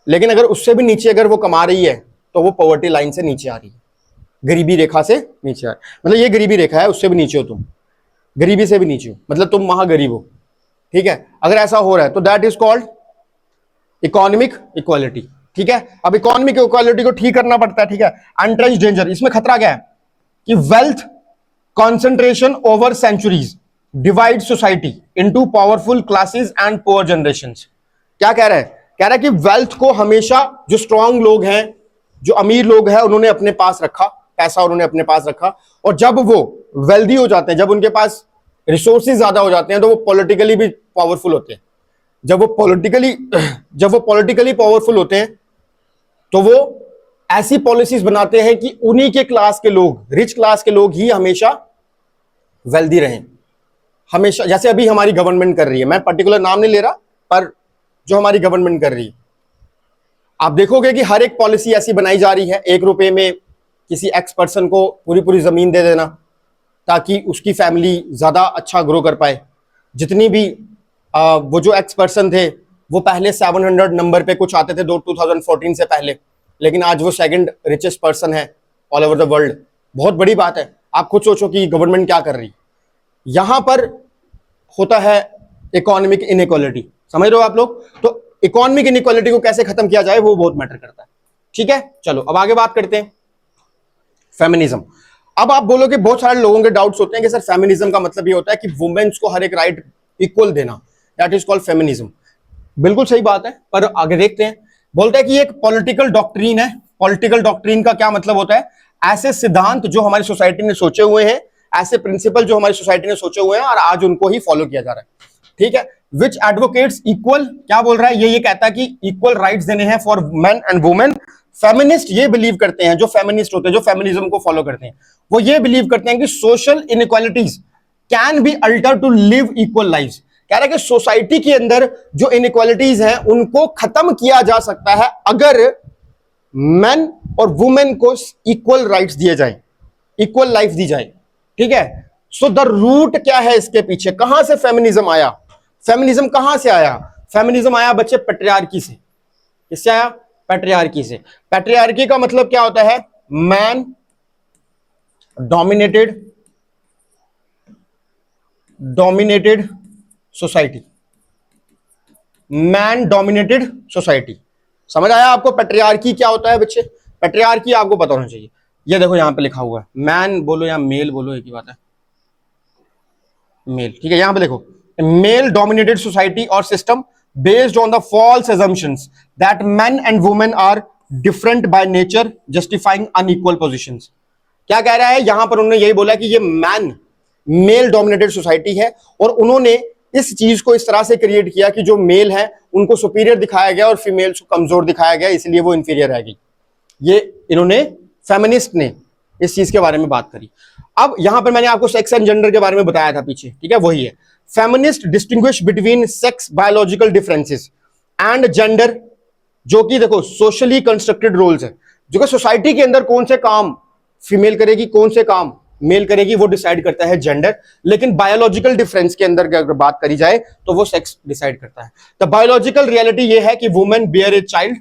लेकिन अगर उससे भी नीचे अगर वो कमा रही है तो वो पॉवर्टी लाइन से नीचे आ रही है, गरीबी रेखा से नीचे आ रही है। मतलब ये गरीबी रेखा है, उससे भी नीचे हो तुम, गरीबी से भी नीचे हो, मतलब तुम महागरीब हो। ठीक है, अगर ऐसा हो रहा है तो that is called economic equality. ठीक है, अब इकोनॉमिक इक्वालिटी को ठीक करना पड़ता है। ठीक है, अनट्रेंच डेंजर, इसमें खतरा क्या है कि wealth concentration over centuries divide society into powerful classes and poor generations. क्या कह रहा है? कह रहा है कि वेल्थ को हमेशा जो स्ट्रांग लोग हैं, जो अमीर लोग हैं, उन्होंने अपने पास रखा, पैसा उन्होंने अपने पास रखा, और जब वो वेल्दी हो जाते हैं, जब उनके पास रिसोर्सेज ज्यादा हो जाते हैं, तो वो पॉलिटिकली भी पावरफुल होते हैं। जब वो पॉलिटिकली पावरफुल होते हैं तो वो ऐसी पॉलिसीज बनाते हैं कि उन्हीं के क्लास के लोग, रिच क्लास के लोग ही हमेशा वेल्दी रहें। हमेशा, जैसे अभी हमारी गवर्नमेंट कर रही है, मैं पर्टिकुलर नाम नहीं ले रहा, पर जो हमारी गवर्नमेंट कर रही है, आप देखोगे कि हर एक पॉलिसी ऐसी बनाई जा रही है, 1 रुपए में किसी एक्स पर्सन को पूरी जमीन दे देना ताकि उसकी फैमिली ज्यादा अच्छा ग्रो कर पाए। जितनी भी वो जो एक्स पर्सन थे वो पहले 700 नंबर पे कुछ आते थे 2014 से पहले, लेकिन आज वो सेकंड रिचेस्ट पर्सन है ऑल ओवर द वर्ल्ड। बहुत बड़ी बात है। आप खुद सोचो कि गवर्नमेंट क्या कर रही है। यहां पर होता है इकोनॉमिक इनइक्वालिटी, समझ रहे हो आप लोग? तो इकोनॉमिक इनइक्वालिटी को कैसे खत्म किया जाए वो बहुत मैटर करता है। ठीक है, चलो अब आगे बात करते हैं फेमिनिज्म। अब आप बोलोगे, बहुत सारे लोगों के डाउट्स होते हैं कि सर फेमिनिज्म का मतलब ये होता है कि वुमेन्स को हर एक राइट इक्वल देना, दैट इज कॉल्ड फेमिनिज्म। बिल्कुल सही बात है, पर आगे देखते हैं। बोलते हैं कि एक पॉलिटिकल डॉक्ट्रीन है। पॉलिटिकल डॉक्ट्रीन का क्या मतलब होता है? ऐसे सिद्धांत जो हमारी सोसाइटी ने सोचे हुए हैं, ऐसे प्रिंसिपल जो हमारी सोसाइटी ने सोचे हुए हैं और आज उनको ही फॉलो किया जा रहा है, ठीक है। विच एडवोकेट्स इक्वल, क्या बोल रहा है ये कहता है कि इक्वल राइट्स देने हैं for main and women. Feminist ये बिलीव करते हैं, जो फेमिनिस्ट होते हैं, जो फेमिनिज्म को फॉलो करते हैं, वो ये बिलीव करते हैं कि social inequalities can be alter to live equal life. कह रहा है कि सोसाइटी के अंदर जो इनइक्वालिटीज हैं उनको खत्म किया जा सकता है अगर मेन और वुमेन को इक्वल राइट्स दिए जाए, इक्वल लाइफ दी जाए, ठीक है। सो द रूट क्या है इसके पीछे, कहां से फेमिनिज्म आया? फेमिनिज्म कहां से आया? फेमिनिज्म आया बच्चे पैट्रियार्की से। किससे आया? पैट्रियार्की से। पैट्रियार्की का मतलब क्या होता है? Man dominated society, man dominated society. समझ आया आपको पैट्रियार्की क्या होता है बच्चे? पैट्रियार्की आपको पता होना चाहिए। ये देखो यहां पे लिखा हुआ है, मैन बोलो या मेल बोलो एक ही बात है, मेल, ठीक है। यहां पे देखो, मेल डोमिनेटेड सोसाइटी और system based on the false assumptions that men and women are different by nature justifying unequal positions। क्या कह रहा है यहां पर? उन्होंने यही बोला कि ये मेल डोमिनेटेड सोसाइटी है और उन्होंने इस चीज को इस तरह से क्रिएट किया कि जो मेल है उनको सुपीरियर दिखाया गया और फीमेल्स को कमजोर दिखाया गया, इसलिए वो इंफीरियर रह गई। ये इन्होंने, फेमिनिस्ट ने इस चीज के बारे में बात करी। अब यहां पर मैंने आपको सेक्स एंड जेंडर के बारे में बताया था पीछे, ठीक है, वही है। Feminist distinguish between sex biological differences and gender, जो कि देखो सोशली कंस्ट्रक्टेड रोल्स है, जो कि सोसाइटी के अंदर कौन से काम फीमेल करेगी, कौन से काम मेल करेगी, वो डिसाइड करता है जेंडर। लेकिन बायोलॉजिकल डिफरेंस के अंदर अगर बात करी जाए तो वो सेक्स डिसाइड करता है। द बायोलॉजिकल रियलिटी ये है कि women bear a child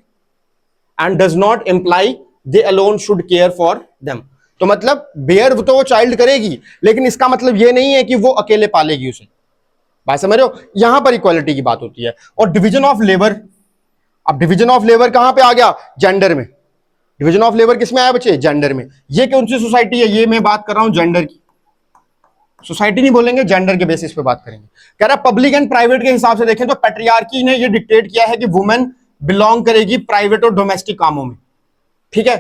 and does not imply they alone should care for them. तो मतलब बेयर तो वो चाइल्ड करेगी, लेकिन इसका मतलब ये नहीं है कि वो अकेले पालेगी उसे। बात समझ रहे हो? यहां पर इक्वालिटी की बात होती है। और डिवीजन ऑफ लेबर, अब डिवीजन ऑफ लेबर कहां पे आ गया? जेंडर में। डिवीजन ऑफ लेबर किस में आया बच्चे? जेंडर में। ये कौन सी सोसाइटी है? ये मैं बात कर रहा हूं जेंडर की। सोसाइटी नहीं बोलेंगे, जेंडर के बेसिस पे बात करेंगे। कह रहा है पब्लिक एंड प्राइवेट के हिसाब से देखें तो पैट्रियार्की ने ये डिक्टेट किया है कि वुमेन बिलोंग करेगी प्राइवेट और डोमेस्टिक कामों में, ठीक है।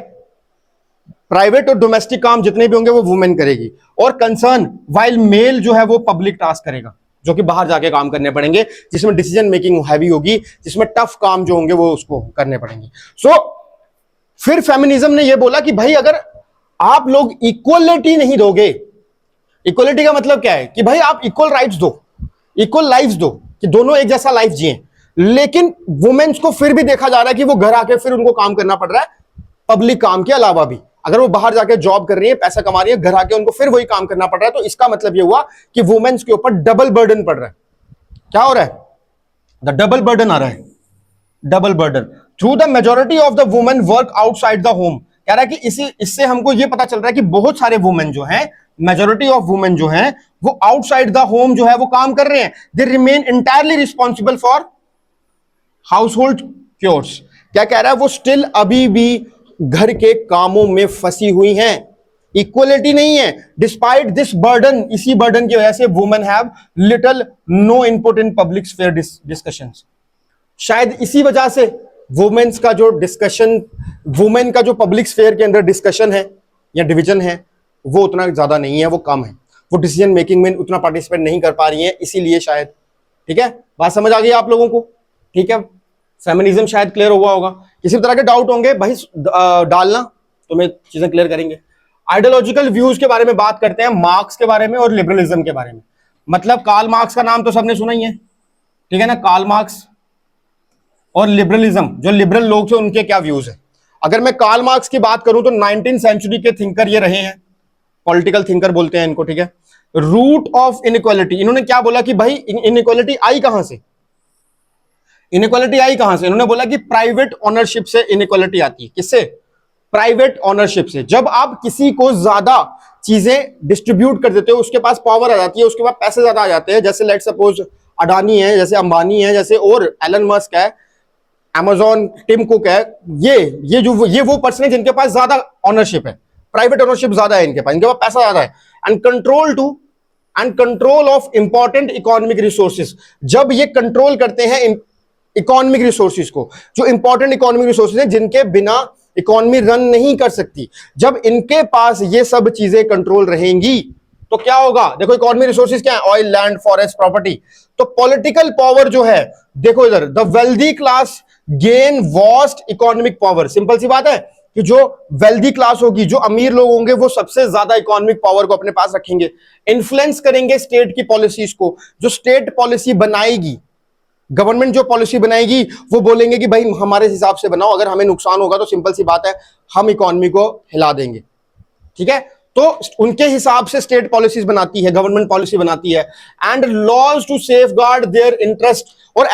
प्राइवेट और डोमेस्टिक काम जितने भी होंगे वो वुमेन करेगी। और कंसर्न वाइल मेल जो है वो पब्लिक टास्क करेगा, जो कि बाहर जाके काम करने पड़ेंगे, जिसमें डिसीजन मेकिंग हैवी होगी, जिसमें टफ काम जो होंगे वो उसको करने पड़ेंगे। सो फिर फेमिनिज्म ने ये बोला कि भाई अगर आप लोग इक्वलिटी नहीं दोगे, इक्वलिटी का मतलब क्या है कि भाई आप इक्वल राइट्स दो, इक्वल लाइफ्स दो, कि दोनों एक जैसा लाइफ जिए, लेकिन वुमेन्स को फिर भी देखा जा रहा है कि वो घर आके फिर उनको काम करना पड़ रहा है पब्लिक काम के अलावा भी। अगर वो बाहर जाके जॉब कर रही है, पैसा कमा रही है, घर आके उनको फिर वही काम करना पड़ रहा है, तो इसका मतलब ये हुआ कि वुमेन्स के ऊपर डबल बर्डन पड़ रहा है। क्या हो रहा है? द डबल बर्डन आ रहा है, double burden. Through the majority of the women work outside the home. कह रहा है कि इससे हमको ये पता चल रहा है कि बहुत सारे वुमेन जो हैं, मेजोरिटी ऑफ वुमेन जो हैं, वो आउटसाइड द होम जो है वो काम कर रहे हैं। They remain entirely responsible for household chores. क्या कह रहा है? वो स्टिल अभी भी घर के कामों में फंसी हुई हैं। इक्वलिटी नहीं है। डिस्पाइट दिस बर्डन, इसी बर्डन की वजह से women have little no input in public sphere discussions. शायद इसी वजह से वुमेन्स का जो डिस्कशन, वुमेन का जो पब्लिक स्फीयर के अंदर डिस्कशन है या डिवीजन है वो उतना ज्यादा नहीं है, वो कम है। वो डिसीजन मेकिंग में उतना पार्टिसिपेट नहीं कर पा रही है, इसीलिए शायद। ठीक है, बात समझ आ गई आप लोगों को? ठीक है, फेमिनिज्म शायद क्लियर हुआ होगा। किसी तरह के डाउट होंगे भाई डालना, तो मैं चीजें क्लियर करेंगे। आइडियोलॉजिकल व्यूज के बारे में बात करते हैं, मार्क्स के बारे में और लिबरलिज्म के बारे में। मतलब कार्ल मार्क्स का नाम तो सबने सुना ही है, ठीक है ना। कार्ल मार्क्स और लिबरलिज्म, जो लिबरल लोग थे उनके क्या व्यूज है। अगर मैं कार्ल मार्क्स की बात करूं तो 19th सेंचुरी के थिंकर ये रहे हैं, पॉलिटिकल थिंकर बोलते हैं इनको, ठीक है। रूट ऑफ इनइक्वालिटी, इन्होंने क्या बोला कि भाई इनइक्वालिटी आई कहां से? इनइक्वालिटी आई कहां से? इन्होंने बोला कि प्राइवेट ओनरशिप से इनइक्वालिटी आती है। किससे? प्राइवेट ओनरशिप से। जब आप किसी को ज्यादा चीजें डिस्ट्रीब्यूट कर देते हो, उसके पास पावर आ जाती है, उसके पास पैसे ज्यादा आ जाते हैं, जैसे लेट सपोज अडानी है, जैसे अंबानी है, जैसे और एलन मस्क है, अमेजॉन, टिम कुक है, ये वो पर्सन है जिनके पास ज्यादा ओनरशिप है, प्राइवेट ओनरशिप ज्यादा है इनके पास पैसा ज्यादा है। And control of important economic resources. जब ये कंट्रोल करते हैं इकोनॉमिक रिसोर्सेज को, जो इंपॉर्टेंट इकोनॉमिक रिसोर्सेज हैं जिनके बिना इकोनॉमी रन नहीं कर सकती। जब इनके पास ये सब चीजें कंट्रोल रहेंगी तो क्या होगा? देखो इकोनॉमी रिसोर्सेज क्या है? Oil, land, forest, property. तो पॉलिटिकल पावर जो है, देखो इधर, the wealthy class gain vast economic power. Simple सी बात है कि जो वेल्दी क्लास होगी, जो अमीर लोग होंगे, वो सबसे ज्यादा इकोनॉमिक पावर को अपने पास रखेंगे, इन्फ्लुएंस करेंगे स्टेट की पॉलिसीज को। जो स्टेट पॉलिसी बनाएगी, गवर्नमेंट जो पॉलिसी बनाएगी, वो बोलेंगे कि भाई हमारे हिसाब से बनाओ, अगर हमें नुकसान होगा तो सिंपल सी बात है हम इकोनॉमी को हिला देंगे। ठीक है, तो उनके हिसाब से स्टेट पॉलिसीज बनाती है, गवर्नमेंट पॉलिसी बनाती है। And laws to safeguard their interest, और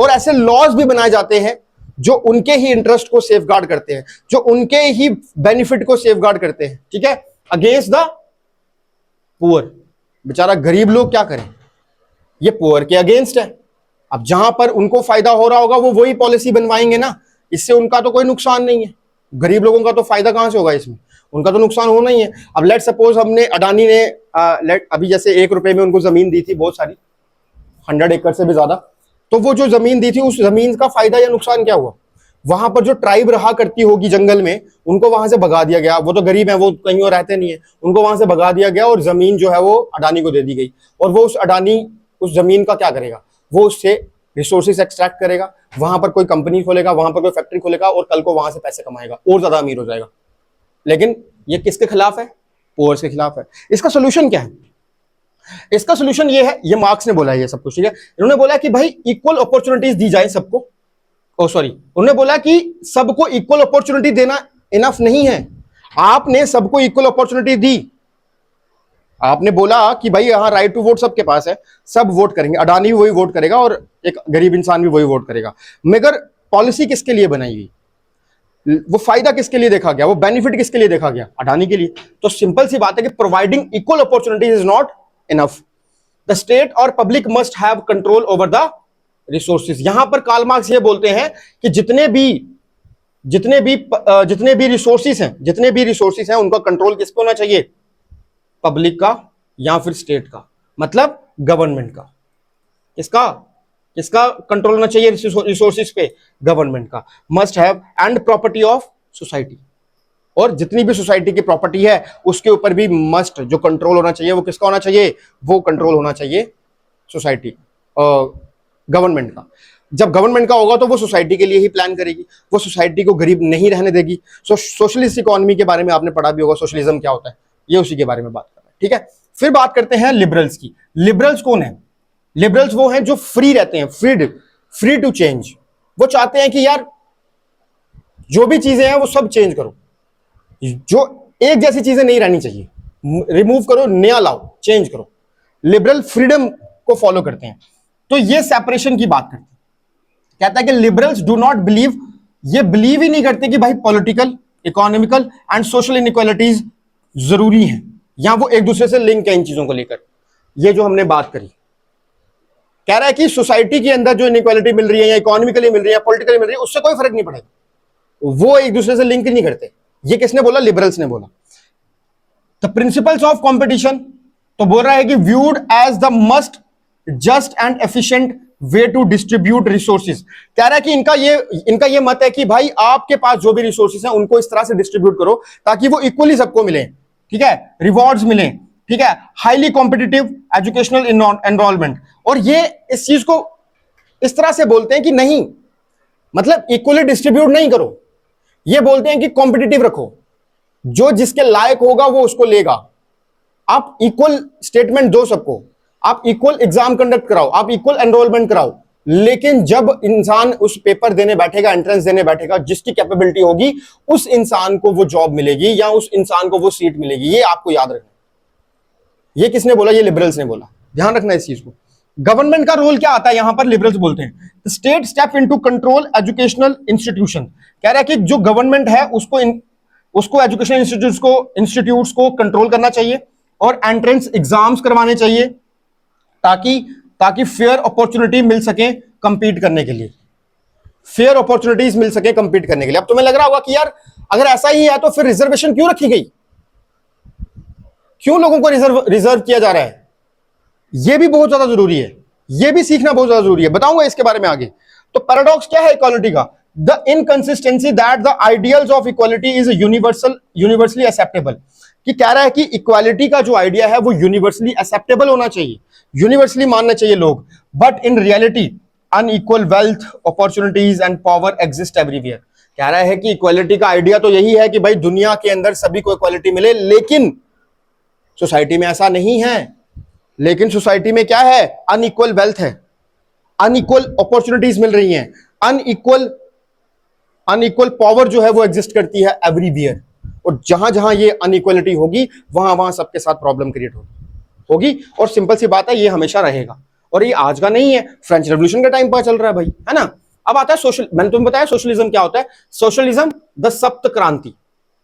ऐसे लॉज भी बनाए जाते हैं जो उनके ही इंटरेस्ट को सेफगार्ड करते हैं, जो उनके ही बेनिफिट को सेफगार्ड करते हैं। ठीक है, अगेंस्ट द पुअर। बेचारा गरीब लोग क्या करें, ये पुअर के अगेंस्ट है। अब जहां पर उनको फायदा हो रहा होगा वो वही पॉलिसी बनवाएंगे ना, इससे उनका तो कोई नुकसान नहीं है। गरीब लोगों का तो फायदा कहां से होगा इसमें? उनका तो नुकसान होना ही है। अब लेट सपोज हमने अडानी ने अभी जैसे 1 रुपए में उनको जमीन दी थी, बहुत सारी, 100 एकड़ से भी ज्यादा। तो वो जो जमीन दी थी, उस जमीन का फायदा या नुकसान क्या हुआ? वहां पर जो ट्राइब रहा करती होगी जंगल में, उनको वहां से भगा दिया गया। वो तो गरीब है, वो कहीं और रहते नहीं है, उनको वहां से भगा दिया गया और जमीन जो है वो अडानी को दे दी गई। और वो उस अडानी उस जमीन का क्या करेगा? वो उससे रिसोर्सेज एक्सट्रैक्ट करेगा, वहां पर कोई कंपनी खोलेगा, वहां पर कोई फैक्ट्री खोलेगा और कल को वहां से पैसे कमाएगा और ज्यादा अमीर हो जाएगा। लेकिन ये किसके खिलाफ है? पुअर्स के खिलाफ है। इसका सोल्यूशन क्या है? इसका सोल्यूशन ये है, ये मार्क्स ने बोला है ये सब कुछ। ठीक है, इन्होंने बोला कि भाई इक्वल अपॉर्चुनिटीज दी जाए सबको। उन्होंने बोला कि सबको इक्वल अपॉर्चुनिटी देना इनफ नहीं है। आपने सबको इक्वल अपॉर्चुनिटी दी, आपने बोला कि भाई यहां राइट टू वोट सबके पास है, सब वोट करेंगे, अडानी भी वही वोट करेगा और एक गरीब इंसान भी वही वोट करेगा। मगर पॉलिसी किसके लिए बनाई गई? वो फायदा किसके लिए देखा गया? वो बेनिफिट किसके लिए देखा गया? अडानी के लिए। तो सिंपल सी बात है कि providing equal opportunities is not enough. The state और public must have control over the resources. यहां पर कार्ल मार्क्स ये बोलते हैं कि जितने भी रिसोर्सेज हैं उनका कंट्रोल किस पे होना चाहिए? पब्लिक का या फिर स्टेट का, मतलब गवर्नमेंट का। किसका कंट्रोल होना चाहिए रिसोर्सेज पे? गवर्नमेंट का। Must have and property of society, और जितनी भी सोसाइटी की प्रॉपर्टी है उसके ऊपर भी मस्ट जो कंट्रोल होना चाहिए वो किसका होना चाहिए? वो कंट्रोल होना चाहिए सोसाइटी, गवर्नमेंट का। जब गवर्नमेंट का होगा तो वो सोसाइटी के लिए ही प्लान करेगी, वो सोसाइटी को गरीब नहीं रहने देगी। सोशलिस्ट इकोनॉमी के बारे में आपने पढ़ा भी होगा, सोशलिज्म क्या होता है, ये उसी के बारे में बात कर रहे हैं। ठीक है, फिर बात करते हैं लिबरल्स की। लिबरल्स कौन है? लिबरल्स वो हैं जो फ्री रहते हैं, फ्री टू चेंज। वो चाहते हैं कि यार जो भी चीजें हैं वो सब चेंज करो, जो एक जैसी चीजें नहीं रहनी चाहिए, रिमूव करो, नया लाओ, चेंज करो। लिबरल फ्रीडम को फॉलो करते हैं। तो ये सेपरेशन की बात करते हैं। कहता है कि लिबरल्स डू नॉट बिलीव, ये बिलीव ही नहीं करते कि भाई political, economical and social inequalities जरूरी हैं, या वो एक दूसरे से लिंक है इन चीजों को लेकर। ये जो हमने बात करी, कह रहा है कि सोसाइटी के अंदर जो इनइक्वालिटी मिल रही है या इकोनॉमिकली मिल रही है, पॉलिटिकली मिल रही है, उससे कोई फर्क नहीं पड़ेगा, वो एक दूसरे से लिंक नहीं करते। ये किसने बोला? लिबरल्स ने बोला। द प्रिंसिपल्स ऑफ कंपटीशन, तो बोल रहा है कि viewed as the must just and efficient way to distribute resources. कह रहा है कि इनका ये मत है कि भाई आपके पास जो भी रिसोर्सेज हैं उनको इस तरह से डिस्ट्रीब्यूट करो ताकि वो इक्वली सबको मिले। ठीक है, रिवॉर्ड्स मिले। ठीक है, हाईली कॉम्पिटिटिव एजुकेशनल एनरोलमेंट। और ये इस चीज को इस तरह से बोलते हैं कि नहीं, मतलब इक्वली डिस्ट्रीब्यूट नहीं करो, ये बोलते हैं कि कॉम्पिटिटिव रखो, जो जिसके लायक होगा वो उसको लेगा। आप इक्वल स्टेटमेंट दो सबको, आप इक्वल एग्जाम कंडक्ट कराओ, आप इक्वल एनरोलमेंट कराओ, लेकिन जब इंसान उस पेपर देने बैठेगा, एंट्रेंस देने बैठेगा, जिसकी कैपेबिलिटी होगी उस इंसान को वो जॉब मिलेगी या उस इंसान को वो सीट मिलेगी। ये आपको याद रखना। ये किसने बोला? ये लिबरल्स ने बोला। ध्यान रखना इस चीज को। गवर्नमेंट का रोल क्या आता है यहां पर? लिबरल्स बोलते हैं state step into control educational institution. कह रहा है कि जो गवर्नमेंट है उसको एजुकेशनल इंस्टीट्यूट्स को कंट्रोल करना चाहिए और एंट्रेंस एग्जाम्स करवाने चाहिए ताकि फेयर अपॉर्चुनिटी मिल सके कंपीट करने के लिए, फेयर अपॉर्चुनिटीज मिल सके कंपीट करने के लिए। अब तुम्हें लग रहा होगा कि यार अगर ऐसा ही है तो फिर रिजर्वेशन क्यों रखी गई, क्यों लोगों को रिजर्व किया जा रहा है? यह भी बहुत ज्यादा जरूरी है, यह भी सीखना बहुत ज्यादा जरूरी है, बताऊंगा इसके बारे में आगे। तो पैराडॉक्स क्या है इक्वालिटी का? The inconsistency that the ideals of equality is universally acceptable, कि कह रहा है कि इक्वालिटी का जो आइडिया है वो यूनिवर्सली एक्सेप्टेबल होना चाहिए, यूनिवर्सली मानना चाहिए लोग, but in reality unequal wealth opportunities and power exist everywhere. कह रहा है कि इक्वालिटी का आइडिया तो यही है कि भाई दुनिया के अंदर सभी को इक्वालिटी मिले, लेकिन सोसाइटी में ऐसा नहीं है। लेकिन सोसाइटी में क्या है? अनइक्वल वेल्थ है, अनइक्वल अपॉर्चुनिटीज मिल रही हैं, अनइक्वल पावर जो है वो एग्जिस्ट करती है एवरीवेयर। और जहां जहां ये अनइक्वलिटी होगी वहां वहां सबके साथ प्रॉब्लम क्रिएट होगी। और सिंपल सी बात है, ये हमेशा रहेगा, और ये आज का नहीं है, फ्रेंच रेवोल्यूशन का टाइम पता चल रहा है भाई, है ना। अब आता है सोशल, मैंने तुम्हें बताया सोशलिज्म क्या होता है। सोशलिज्म द सप्त क्रांति,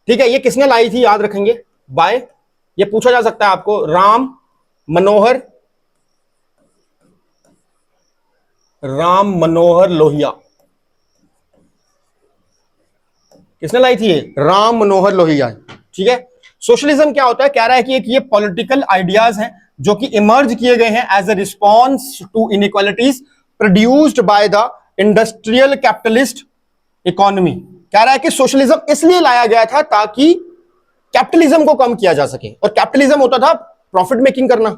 ठीक है, ये किसने लाई थी याद रखेंगे, बाय, ये पूछा जा सकता है आपको, राम मनोहर लोहिया। किसने लाई थी ये? राम मनोहर लोहिया, ठीक है। सोशलिज्म क्या होता है? कह रहा है कि एक ये पॉलिटिकल आइडियाज हैं जो कि इमर्ज किए गए हैं as a response to inequalities produced by the industrial capitalist economy. कह रहा है कि सोशलिज्म इसलिए लाया गया था ताकि कैपिटलिज्म को कम किया जा सके, और कैपिटलिज्म होता था प्रॉफिट मेकिंग करना।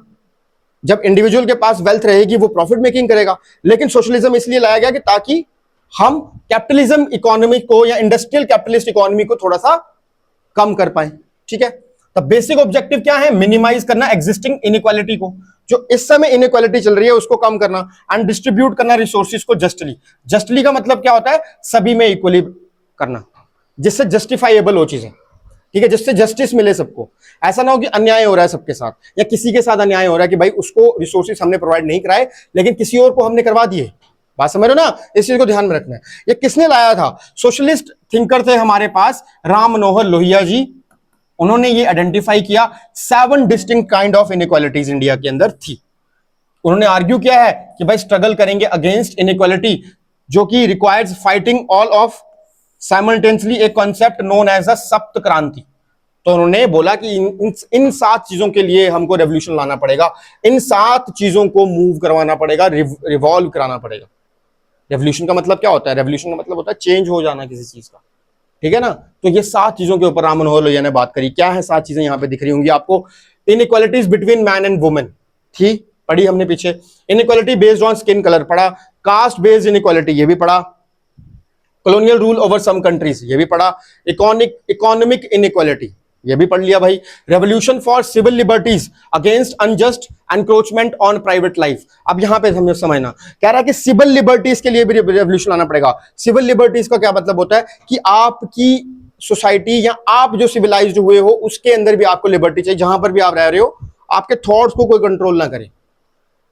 जब इंडिविजुअल के पास वेल्थ रहेगी वो प्रॉफिट मेकिंग करेगा, लेकिन सोशलिज्म इसलिए लाया गया कि ताकि हम कैपिटलिज्म इकोनॉमी को या इंडस्ट्रियल कैपिटलिस्ट इकोनॉमी को थोड़ा सा कम कर पाए, ठीक है। तो बेसिक ऑब्जेक्टिव क्या है? मिनिमाइज करना एग्जिस्टिंग इनइक्वालिटी को, जो इस समय इनइक्वालिटी चल रही है उसको कम करना, एंड डिस्ट्रीब्यूट करना रिसोर्सेज को जस्टली। जस्टली का मतलब क्या होता है? सभी में इक्वली करना, जिससे जस्टिफाइएबल हो चीजें, ठीक है, जिससे जस्टिस मिले सबको। ऐसा ना हो कि अन्याय हो रहा है सबके साथ, या किसी के साथ अन्याय हो रहा है कि भाई उसको रिसोर्सेज हमने प्रोवाइड नहीं कराए लेकिन किसी और को हमने करवा दिए। बात समझ रहे हो ना? इस चीज को ध्यान में रखना है। ये किसने लाया था? सोशलिस्ट थिंकर थे हमारे पास राम मनोहर लोहिया जी। उन्होंने ये आइडेंटिफाई किया 7 distinct kind of inequalities India के अंदर थी। उन्होंने आर्ग्यू किया है कि भाई स्ट्रगल करेंगे अगेंस्ट इनइक्वालिटी, जो कि requires fighting all of simultaneously a concept known as a Sapta Kranti. तो उन्होंने बोला कि इन 7 चीजों के लिए हमको रेवोल्यूशन लाना पड़ेगा, इन 7 चीजों को मूव करवाना पड़ेगा, रिवॉल्व कराना पड़ेगा। रेवोल्यूशन का मतलब क्या होता है? रेवोल्यूशन का मतलब होता है चेंज हो जाना किसी चीज का, ठीक है ना। तो ये 7 चीजों के ऊपर राम मनोहर लोहिया ने बात करी। क्या है 7 चीजें? यहां पे दिख रही होंगी आपको। Inequalities between man and women थी, पढ़ी हमने पीछे। Inequality based on skin colour पढ़ा। कास्ट बेस्ड इनइक्वालिटी ये भी पढ़ा। Colonial rule over some countries ये भी पढ़ा। इकोनॉमिक इनइक्वालिटी ये भी पढ़ लिया भाई। Revolution for civil liberties against unjust encroachment on private life. अब यहां पे हमें समझना, कह रहा है कि सिविल लिबर्टीज के लिए भी रेवोल्यूशन लाना पड़ेगा। सिविल लिबर्टीज का क्या मतलब होता है? कि आपकी सोसाइटी या आप जो सिविलाइज्ड हुए हो उसके अंदर भी आपको लिबर्टी चाहिए। जहां पर भी आप रह रहे हो आपके थॉट्स को कोई कंट्रोल ना करे,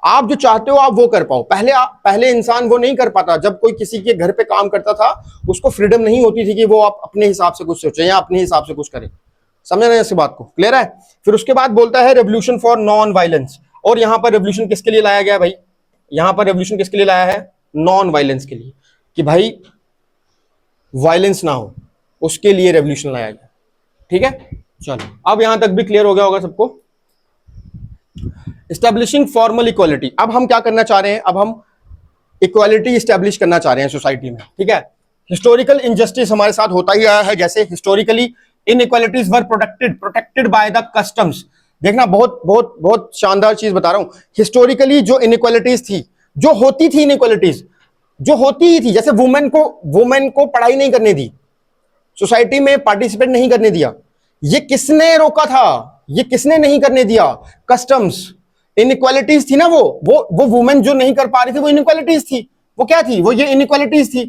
आप जो चाहते हो आप वो कर पाओ। पहले इंसान वो नहीं कर पाता। जब कोई किसी के घर पे काम करता था उसको फ्रीडम नहीं होती थी कि वो आप अपने हिसाब से कुछ सोचे या अपने हिसाब से कुछ करे। समझ रहे हैं इस बात को? क्लियर है? फिर उसके बाद बोलता है रेवोल्यूशन फॉर नॉन वायलेंस। और यहां पर रेवोल्यूशन किसके लिए लाया गया भाई? यहां पर रेवोल्यूशन किसके लिए लाया है? नॉन वायलेंस के लिए, कि भाई वायलेंस ना हो, उसके लिए रेवोल्यूशन लाया गया, ठीक है। चलो अब यहां तक भी क्लियर हो गया होगा सबको। Establishing formal equality. अब हम क्या करना चाह रहे हैं? अब हम इक्वालिटी एस्टेब्लिश करना चाह रहे हैं सोसाइटी में, ठीक है। हिस्टोरिकल इनजस्टिस हमारे साथ होता ही आया है। जैसे historically inequalities were protected by the customs. देखना, बहुत बहुत बहुत शानदार चीज बता रहा हूं। हिस्टोरिकली जो इनइक्वालिटीज थी, जो होती थी इनइक्वालिटीज, जो होती ही थी, जैसे वुमेन को पढ़ाई नहीं करने दी, सोसाइटी में पार्टिसिपेट नहीं करने दिया, ये किसने रोका था? ये किसने नहीं करने दिया? कस्टम्स। इनइक्वालिटीज थी ना, वो वुमेन जो नहीं कर पा रही थी वो इनइक्वालिटीज थी। वो क्या थी? वो ये इनइक्वालिटीज थी,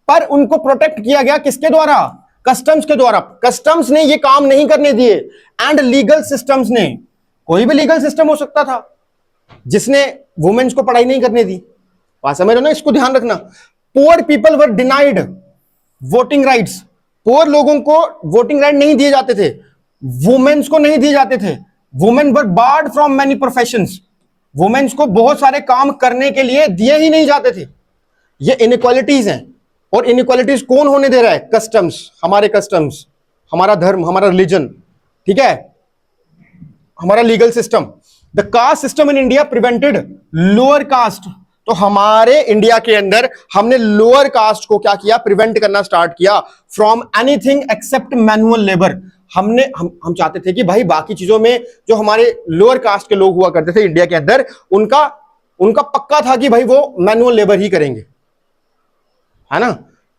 पर उनको प्रोटेक्ट किया गया किसके द्वारा? कस्टम्स के द्वारा। कस्टम्स ने ये काम नहीं करने दिए, एंड लीगल सिस्टम्स ने, कोई भी लीगल सिस्टम हो सकता था जिसने वुमेन्स को पढ़ाई नहीं करने दी। बात समझ रहे हो ना? इसको ध्यान रखना। Poor people were denied voting rights. Poor लोगों को वोटिंग राइट नहीं दिए जाते थे, वुमेन्स को नहीं दिए जाते थे। Women were barred from many professions. Women's को बहुत सारे काम करने के लिए दिए ही नहीं जाते थे। ये इनइक्वालिटीज हैं, और इनइक्वालिटीज कौन होने दे रहा है? कस्टम्स, हमारे कस्टम्स, हमारा धर्म, हमारा रिलीजन, ठीक है, हमारा legal system. The caste system in India prevented lower caste तो हमारे इंडिया के अंदर हमने लोअर कास्ट को क्या किया, प्रिवेंट करना स्टार्ट किया from anything accept manual labour. हम चाहते थे कि भाई बाकी चीजों में जो हमारे लोअर कास्ट के लोग हुआ करते थे इंडिया के अंदर, उनका पक्का था कि भाई वो मैनुअल लेबर ही करेंगे, है ना।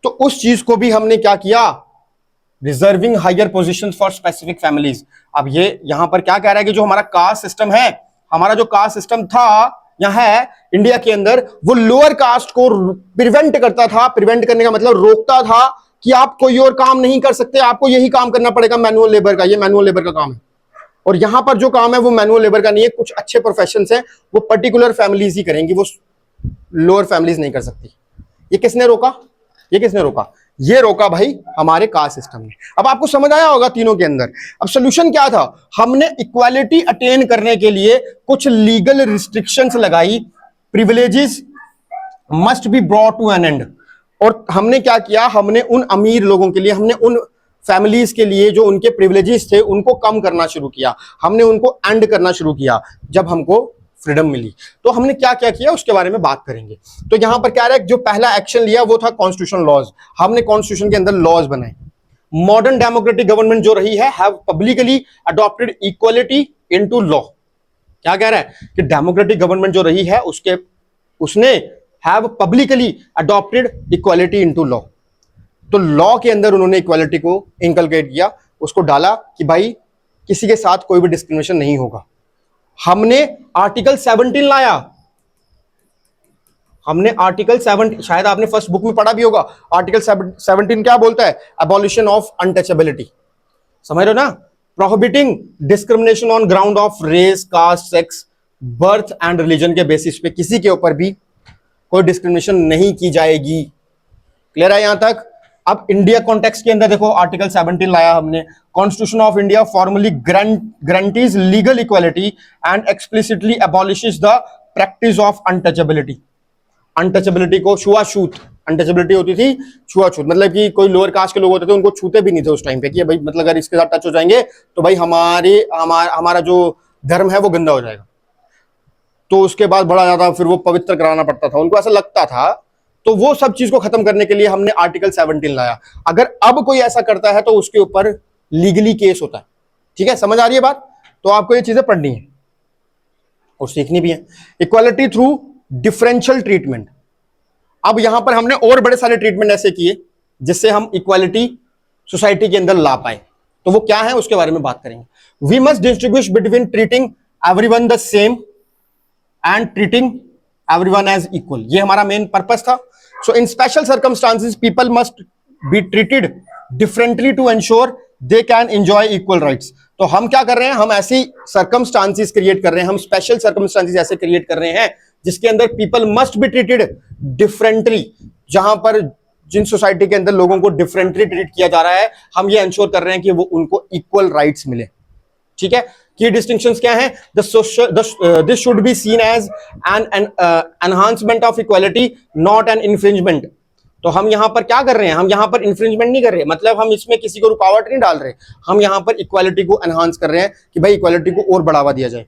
तो उस चीज को भी हमने क्या किया, reserving higher positions for specific families. अब ये यहां पर क्या कह रहा है कि जो हमारा कास्ट सिस्टम है, हमारा जो कास्ट सिस्टम था यहां है इंडिया के अंदर, वो लोअर कास्ट को प्रिवेंट करता था। प्रिवेंट करने का मतलब रोकता था कि आप कोई और काम नहीं कर सकते, आपको यही काम करना पड़ेगा मैनुअल लेबर का, ये मैनुअल लेबर का काम है। और यहां पर जो काम है वो मैनुअल लेबर का नहीं है, कुछ अच्छे प्रोफेशंस हैं वो पर्टिकुलर फैमिलीज ही करेंगी, वो लोअर फैमिलीज नहीं कर सकती। ये किसने रोका, ये किसने रोका, ये रोका भाई हमारे कास्ट सिस्टम ने। अब आपको समझ आया होगा तीनों के अंदर। अब सोल्यूशन क्या था, हमने इक्वालिटी अटेन करने के लिए कुछ लीगल रिस्ट्रिक्शंस लगाई, privileges must be brought to an end. और हमने क्या किया, हमने उन अमीर लोगों के लिए, हमने उन फैमिलीज के लिए जो उनके प्रिविलेजेस थे उनको कम करना शुरू किया, हमने उनको एंड करना शुरू किया जब हमको फ्रीडम मिली। तो हमने क्या क्या किया उसके बारे में बात करेंगे। तो यहां पर क्या रहा है, जो पहला एक्शन लिया वो था कॉन्स्टिट्यूशन लॉज। हमने कॉन्स्टिट्यूशन के अंदर लॉज बनाए। मॉडर्न डेमोक्रेटिक गवर्नमेंट जो रही है have publicly adopted equality into law. क्या कह रहा है कि डेमोक्रेटिक गवर्नमेंट जो रही है उसने have publicly adopted equality into law. तो लॉ के अंदर उन्होंने इक्वालिटी को इंकलकेट किया, उसको डाला कि भाई किसी के साथ कोई भी डिस्क्रिमिनेशन नहीं होगा। हमने आर्टिकल 17 लाया, हमने आर्टिकल 7, शायद आपने फर्स्ट बुक में पढ़ा भी होगा। आर्टिकल 17 क्या बोलता है, अबॉलिशन ऑफ अनटचेबिलिटी। समझ रहे हो ना, prohibiting discrimination on ground of race, caste, sex, birth and religion के बेसिस पे किसी के ऊपर भी कोई डिस्क्रिमिनेशन नहीं की जाएगी। क्लियर है यहां तक। अब इंडिया कॉन्टेक्स्ट के अंदर देखो, आर्टिकल 17 लाया हमने। Constitution of India formally guarantees legal equality and explicitly abolishes the practice of untouchability. Untouchability को छुआछूत, अनटचेबिलिटी होती थी छुआछूत, मतलब कि कोई लोअर कास्ट के लोग होते थे उनको छूते भी नहीं थे उस टाइम पे कि भाई मतलब अगर इसके साथ टच हो जाएंगे तो भाई हमारा जो धर्म है वो गंदा हो जाएगा। तो उसके बाद बड़ा ज्यादा फिर वो पवित्र कराना पड़ता था, उनको ऐसा लगता था। तो वो सब चीज को खत्म करने के लिए हमने आर्टिकल 17 लाया। अगर अब कोई ऐसा करता है तो उसके ऊपर लीगली केस होता है। ठीक है, समझ आ रही है बात। तो आपको ये चीजें पढ़नी है और सीखनी भी है। Equality through differential treatment. अब यहां पर हमने और बड़े सारे ट्रीटमेंट ऐसे किए जिससे हम इक्वालिटी सोसाइटी के अंदर ला पाए। तो वो क्या है उसके बारे में बात करेंगे। We must distinguish between treating everyone the same and treating everyone as equal. ये हमारा मेन पर्पस था। So in special circumstances people must be treated differently to ensure they can enjoy equal rights. तो हम क्या कर रहे हैं, हम ऐसी सर्कमस्टांसेस क्रिएट कर रहे हैं, हम स्पेशल सर्कमस्टांसेस ऐसे क्रिएट कर रहे हैं जिसके अंदर people must be treated differently. जहां पर जिन सोसाइटी के अंदर लोगों को डिफरेंटली ट्रीट किया जा रहा है, हम ये एंश्योर कर रहे हैं कि वो उनको इक्वल राइट्स मिले। ठीक है, की डिस्टिंक्शंस क्या है, this should be seen as an enhancement of equality not an infringement. तो हम यहां पर क्या कर रहे हैं, हम यहां पर इन्फ्रिंजमेंट नहीं कर रहे, मतलब हम इसमें किसी को रुकावट नहीं डाल रहे, हम यहां पर इक्वालिटी को एनहांस कर रहे हैं कि भाई इक्वालिटी को और बढ़ावा दिया जाए।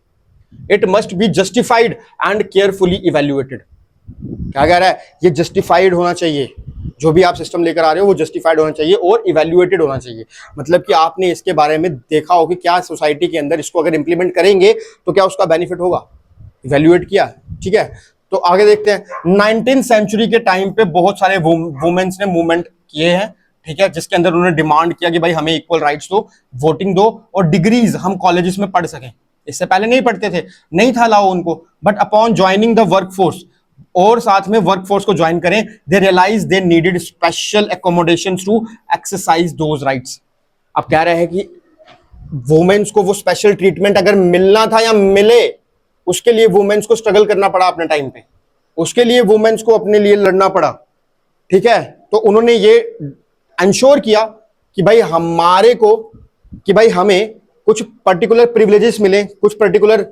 It must be justified and carefully evaluated. क्या कह रहा है, ये जस्टिफाइड होना चाहिए, जो भी आप सिस्टम लेकर आ रहे हो वो जस्टिफाइड होना चाहिए और इवेल्युएटेड होना चाहिए। मतलब कि आपने इसके बारे में देखा हो कि क्या सोसाइटी के अंदर इसको अगर इंप्लीमेंट करेंगे तो क्या उसका बेनिफिट होगा, इवेल्युएट किया। ठीक है, तो आगे देखते हैं। 19th सेंचुरी के टाइम पे बहुत सारे वुमेन्स ने मूवमेंट किए हैं। ठीक है, जिसके अंदर उन्होंने डिमांड किया कि भाई हमें इक्वल राइट्स दो, वोटिंग दो और डिग्रीज हम कॉलेजेस में पढ़ सकें। इससे पहले नहीं पढ़ते थे, नहीं था अलाउ उनको, but upon joining the workforce, और साथ में वर्कफोर्स को ज्वाइन करें, they realise they needed special accommodation to exercise those rights. अब कह रहे हैं कि वुमेन्स को वो स्पेशल ट्रीटमेंट अगर मिलना था या मिले, उसके लिए वुमेन्स को स्ट्रगल करना पड़ा अपने टाइम पे, उसके लिए वुमेन्स को अपने लिए लड़ना पड़ा। ठीक है, तो उन्होंने ये इंश्योर किया कि भाई हमें कुछ पर्टिकुलर प्रिविलेजेस मिले, कुछ पर्टिकुलर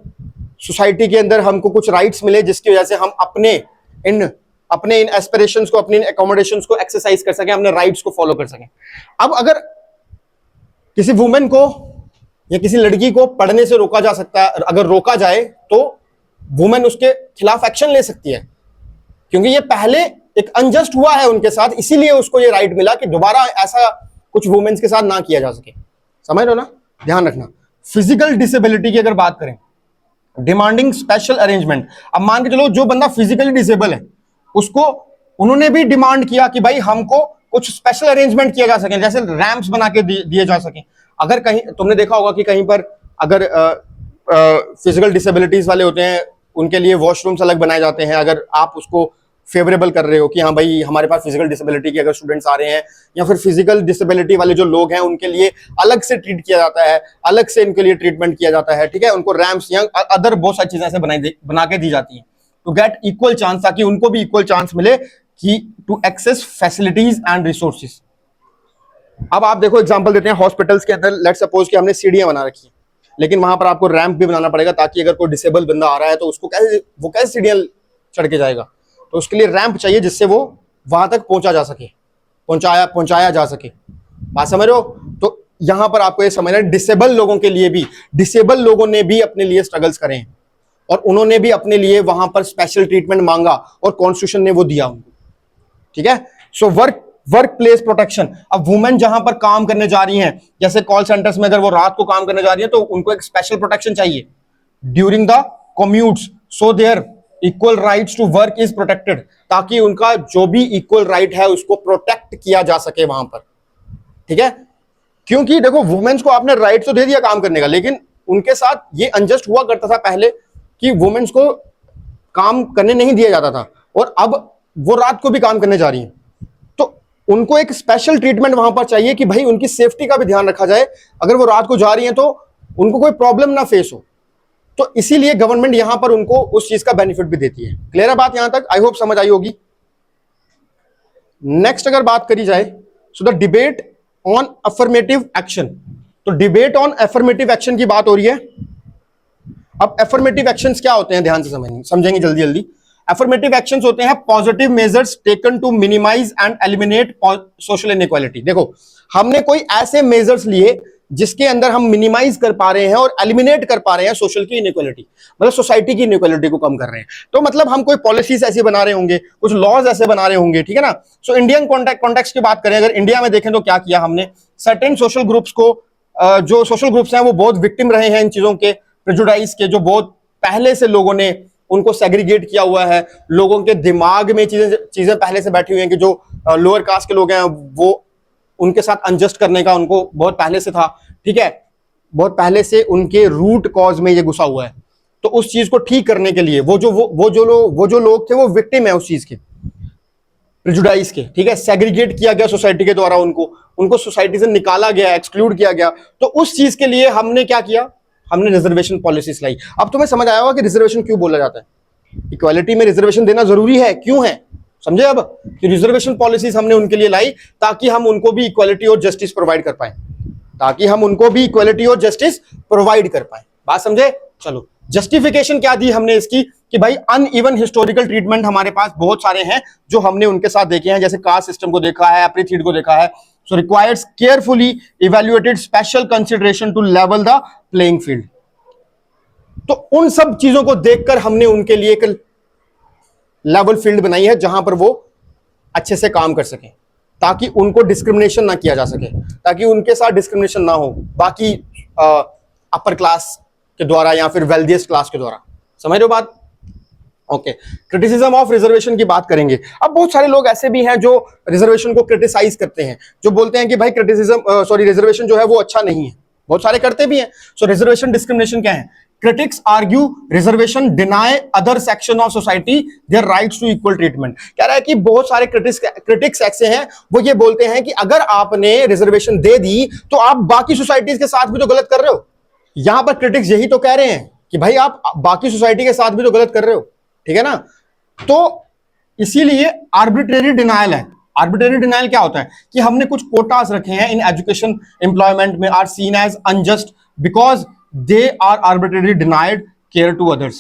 सोसाइटी के अंदर हमको कुछ राइट्स मिले, जिसकी वजह से हम अपने इन एस्पिरेशंस को, अपने इन एकोमोडेशंस को एक्सरसाइज कर सकें, अपने राइट्स को फॉलो कर सकें। अब अगर किसी वुमेन को या किसी लड़की को पढ़ने से रोका जा सकता है, अगर रोका जाए तो वुमेन उसके खिलाफ एक्शन ले सकती है। क्योंकि ये पहले एक अनजस्ट हुआ है उनके साथ, इसीलिए उसको ये राइट मिला कि दोबारा ऐसा कुछ वुमेन्स के साथ ना किया जा सके। समझ रहे हो ना, ध्यान रखना। फिजिकल डिसेबिलिटी की अगर बात करें, डिमांडिंग स्पेशल अरेंजमेंट। अब मान के चलो जो बंदा फिजिकली डिसेबल है उसको उन्होंने भी डिमांड किया कि भाई हमको कुछ स्पेशल अरेंजमेंट किया जा सके, जैसे रैंप्स बना के दिए जा सके। अगर कहीं तुमने देखा होगा कि कहीं पर अगर फिजिकल डिसेबिलिटीज वाले होते हैं उनके लिए वॉशरूम्स अलग बनाए जाते हैं, अगर आप उसको फेवरेबल कर रहे हो कि हाँ भाई हमारे पास फिजिकल डिसेबिलिटी के अगर स्टूडेंट्स आ रहे हैं या फिर फिजिकल डिसेबिलिटी वाले जो लोग हैं उनके लिए अलग से ट्रीट किया जाता है, अलग से इनके लिए ट्रीटमेंट किया जाता है, ठीक है, उनको रैम्प्स या अदर बहुत सारी चीजें ऐसे बना के दी जाती हैं टू गेट इक्वल चांस, ताकि उनको भी इक्वल चांस मिले कि to access facilities and resources. अब आप देखो एग्जांपल देते हैं, हॉस्पिटल्स के अंदर लेट्स सपोज कि हमने सीढ़ियां बना रखी है, लेकिन वहां पर आपको रैंप भी बनाना पड़ेगा, ताकि अगर कोई डिसेबल बंदा आ रहा है तो उसको कैसे सीढ़ियां चढ़ के जाएगा, तो उसके लिए रैंप चाहिए जिससे वो वहां तक पहुंचाया जा सके। बात समझ रहे हो? तो यहां पर आपको ये समझना है, डिसेबल लोगों ने भी अपने लिए स्ट्रगल्स करे हैं और उन्होंने भी अपने लिए वहां पर स्पेशल ट्रीटमेंट मांगा और कॉन्स्टिट्यूशन ने वो दिया उनको, ठीक है। So work place protection. अब वुमेन जहां पर काम करने जा रही हैं, जैसे कॉल सेंटर्स में अगर वो रात को काम करने जा रही है तो उनको एक स्पेशल प्रोटेक्शन चाहिए during the commutes, so their equal rights to work is protected, ताकि उनका जो भी इक्वल राइट है उसको प्रोटेक्ट किया जा सके वहां पर, ठीक है। क्योंकि देखो वुमेन्स को आपने राइट तो दे दिया काम करने का, लेकिन उनके साथ ये अनजस्ट हुआ करता था पहले कि वुमेन्स को काम करने नहीं दिया जाता था, और अब वो रात को भी काम करने जा रही हैं, तो उनको एक स्पेशल ट्रीटमेंट वहां पर चाहिए कि भाई उनकी सेफ्टी का भी ध्यान रखा जाए, अगर वो रात को जा रही हैं तो उनको कोई प्रॉब्लम ना फेस हो। तो इसीलिए गवर्नमेंट यहां पर उनको उस चीज का बेनिफिट भी देती है। क्लियर है बात यहां तक? आई होप समझ आई होगी। नेक्स्ट अगर बात करी जाए, so the debate on affirmative action. तो डिबेट ऑन अफर्मेटिव एक्शन की बात हो रही है। अब अफर्मेटिव एक्शंस क्या होते हैं, ध्यान से समझेंगे जल्दी जल्दी। अफर्मेटिव एक्शंस होते हैं positive measures taken to minimise and eliminate social inequality. देखो हमने कोई ऐसे मेजर्स लिए जिसके अंदर हम मिनिमाइज कर पा रहे हैं और एलिमिनेट कर पा रहे हैं सोशल की इनइक्वालिटी, मतलब सोसाइटी की इनइक्वालिटी को कम कर रहे हैं। तो मतलब हम कोई पॉलिसीज ऐसी बना रहे होंगे, कुछ लॉज ऐसे बना रहे होंगे, ठीक है ना। सो इंडियन कॉन्टेक्स्ट की बात करें, अगर इंडिया में देखें तो क्या किया हमने, सर्टेन सोशल ग्रुप्स को, जो सोशल ग्रुप्स हैं वो बहुत विक्टिम रहे हैं इन चीजों के, प्रेजुडाइज के, जो बहुत पहले से लोगों ने उनको सेग्रीगेट किया हुआ है, लोगों के दिमाग में चीजें पहले से बैठी हुई हैं कि जो लोअर कास्ट के लोग हैं वो उनके साथ अनजस्ट करने का उनको बहुत पहले से था, ठीक है, बहुत पहले से उनके रूट कॉज में ये घुसा हुआ है। तो उस चीज को ठीक करने के लिए वो जो लोग थे वो विक्टिम है उस चीज के, प्रेजुडाइज के, ठीक है, सेग्रीगेट किया गया सोसाइटी के द्वारा, उनको सोसाइटी से निकाला गया, एक्सक्लूड किया गया। तो उस चीज के लिए हमने क्या किया, हमने रिजर्वेशन पॉलिसीज लाई। अब तुम्हें समझ आया होगा कि रिजर्वेशन क्यों बोला जाता है, इक्वालिटी में रिजर्वेशन देना जरूरी है, क्यों है, समझे अब, कि रिजर्वेशन पॉलिसीज हमने उनके लिए लाई ताकि हम उनको भी इक्वालिटी और जस्टिस प्रोवाइड कर पाए, बात समझे। चलो जस्टिफिकेशन क्या दी हमने इसकी कि भाई अनइवन हिस्टोरिकल ट्रीटमेंट हमारे पास बहुत सारे हैं जो हमने उनके साथ देखे हैं, जैसे कास्ट सिस्टम को देखा है, एपरीथीड को देखा है। So requires carefully evaluated special consideration to level the playing field. तो उन सब चीजों को देखकर हमने उनके लिए एक लेवल फील्ड बनाई है जहां पर वो अच्छे से काम कर सके, ताकि उनको डिस्क्रिमिनेशन ना किया जा सके, ताकि उनके साथ डिस्क्रिमिनेशन ना हो बाकी अपर क्लास के द्वारा या फिर वेल्दिएस्ट क्लास के द्वारा। समझ रहे हो बात? ओके, क्रिटिसिज्म ऑफ रिजर्वेशन की बात करेंगे। अब बहुत सारे लोग ऐसे भी हैं जो रिजर्वेशन को क्रिटिसाइज करते हैं, जो बोलते हैं कि भाई रिजर्वेशन जो है वो अच्छा नहीं है, बहुत सारे करते भी हैं। सो रिजर्वेशन डिस्क्रिमिनेशन क्या है? Critics argue reservation deny other section of society their rights to equal treatment। कह रहा है कि बहुत सारे critics ऐसे हैं, वो ये बोलते हैं कि अगर आपने रिजर्वेशन दे दी तो आप बाकी सोसाइटीज के साथ भी तो गलत कर रहे हो। यहां पर क्रिटिक्स यही तो कह रहे हैं कि भाई आप बाकी सोसाइटी के साथ भी तो गलत कर रहे हो, ठीक है ना। तो इसीलिए आर्बिट्रेरी डिनायल है। आर्बिट्रेरी डिनायल क्या होता है कि हमने कुछ कोटास रखे हैं इन एजुकेशन एम्प्लॉयमेंट में, are seen as unjust because they are arbitrarily denied care to others।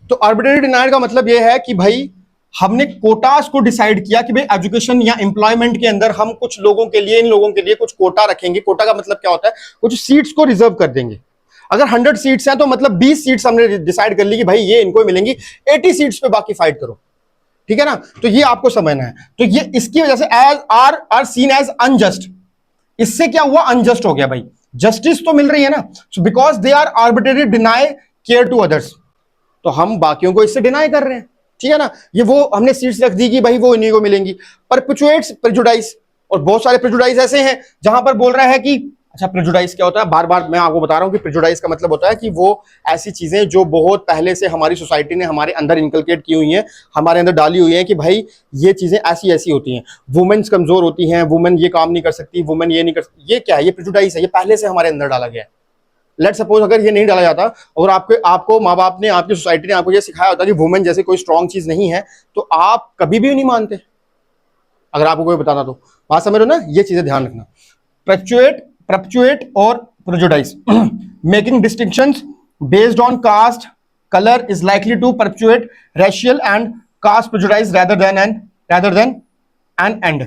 तो arbitrary denied का मतलब यह है कि भाई हमने कोटास को डिसाइड किया कि भाई एजुकेशन या एम्प्लॉयमेंट के अंदर हम कुछ लोगों के लिए, इन लोगों के लिए कुछ कोटा रखेंगे। कोटा का मतलब क्या होता है, कुछ सीट्स को रिजर्व कर देंगे। अगर 100 सीट्स हैं तो मतलब 20 सीट्स हमने डिसाइड कर ली कि भाई ये इनको मिलेंगी, 80 सीट्स पे बाकी फाइट करो। ठीक है ना। तो ये आपको समझना है। तो ये इसकी वजह से as are seen as unjust, इससे क्या हुआ, अनजस्ट हो गया भाई। जस्टिस तो मिल रही है ना, so because they are arbitrary deny care to others, तो हम बाकियों को इससे डिनाई कर रहे हैं, ठीक है ना। ये वो हमने सीट्स रख दी कि भाई वो इन्हीं को मिलेंगी, परपेचुएट्स प्रेजुडाइज। और बहुत सारे प्रेजुडाइज ऐसे हैं जहां पर बोल रहा है कि अच्छा प्रेजुडाइज क्या होता है, बार बार मैं आपको बता रहा हूं कि प्रेजुडाइज का मतलब होता है कि वो ऐसी चीजें जो बहुत पहले से हमारी सोसाइटी ने हमारे अंदर इनकलकेट की हुई हैं, हमारे अंदर डाली हुई हैं कि भाई ये चीजें ऐसी ऐसी होती हैं, वुमेन्स कमजोर होती हैं, वुमेन ये काम नहीं कर सकती, वुमेन ये नहीं कर सकती, ये क्या है, ये प्रेजुडाइज है, ये पहले से हमारे अंदर डाला गया है। लेट सपोज अगर ये नहीं डाला जाता और आपको माँ बाप ने, आपकी सोसाइटी ने आपको ये सिखाया होता कि वुमेन जैसे कोई स्ट्रांग चीज नहीं है, तो आप कभी भी नहीं मानते, अगर आपको कोई बताना तो। बात समझ रहे हो ना, ये चीजें ध्यान रखना। परपेचुएट और prejudice, making distinctions based on caste colour is likely to perpetuate racial and caste prejudice rather than an end.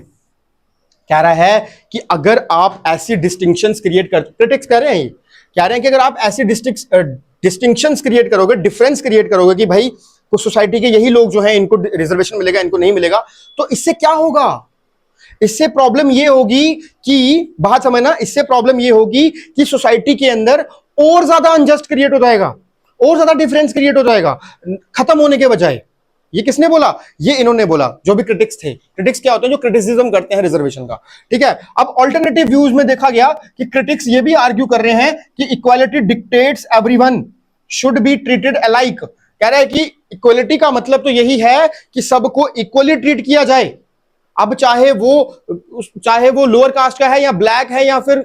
कह रहा है कि अगर आप ऐसी डिस्टिंक्शंस क्रिएट कर, क्रिटिक्स कह रहे हैं, कह रहे हैं कि अगर आप ऐसी डिस्टिंक्शंस क्रिएट करोगे, डिफरेंस क्रिएट करोगे कि भाई कुछ सोसाइटी के यही लोग जो हैं इनको रिजर्वेशन मिलेगा, इनको नहीं मिलेगा, तो इससे क्या होगा, इससे प्रॉब्लम ये होगी कि, बात समझना, इससे प्रॉब्लम ये होगी कि सोसाइटी के अंदर और ज्यादा अनजस्ट क्रिएट हो जाएगा, और ज्यादा डिफरेंस क्रिएट हो जाएगा, खत्म होने के बजाय। ये किसने बोला, ये इन्होंने बोला, जो भी क्रिटिक्स थे। क्रिटिक्स क्या होते हैं, जो क्रिटिसिज्म करते हैं रिजर्वेशन का, ठीक है। अब ऑल्टरनेटिव व्यूज में देखा गया कि क्रिटिक्स ये भी आर्ग्यू कर रहे हैं कि equality dictates everyone should be treated alike. कह रहा है कि इक्वालिटी का मतलब तो यही है कि सबको इक्वली ट्रीट किया जाए, अब चाहे वो लोअर कास्ट का है या ब्लैक है या फिर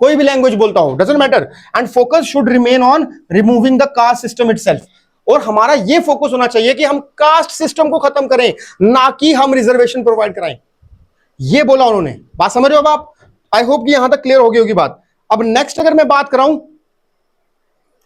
कोई भी लैंग्वेज बोलता हो, doesn't matter, and focus should remain on removing the caste system itself. और हमारा ये फोकस होना चाहिए कि हम कास्ट सिस्टम को खत्म करें, ना कि हम रिजर्वेशन प्रोवाइड कराएं। ये बोला उन्होंने। बात समझ रहे हो अब आप? आई होप कि यहां तक क्लियर हो गई होगी बात। अब नेक्स्ट अगर मैं बात कराऊं,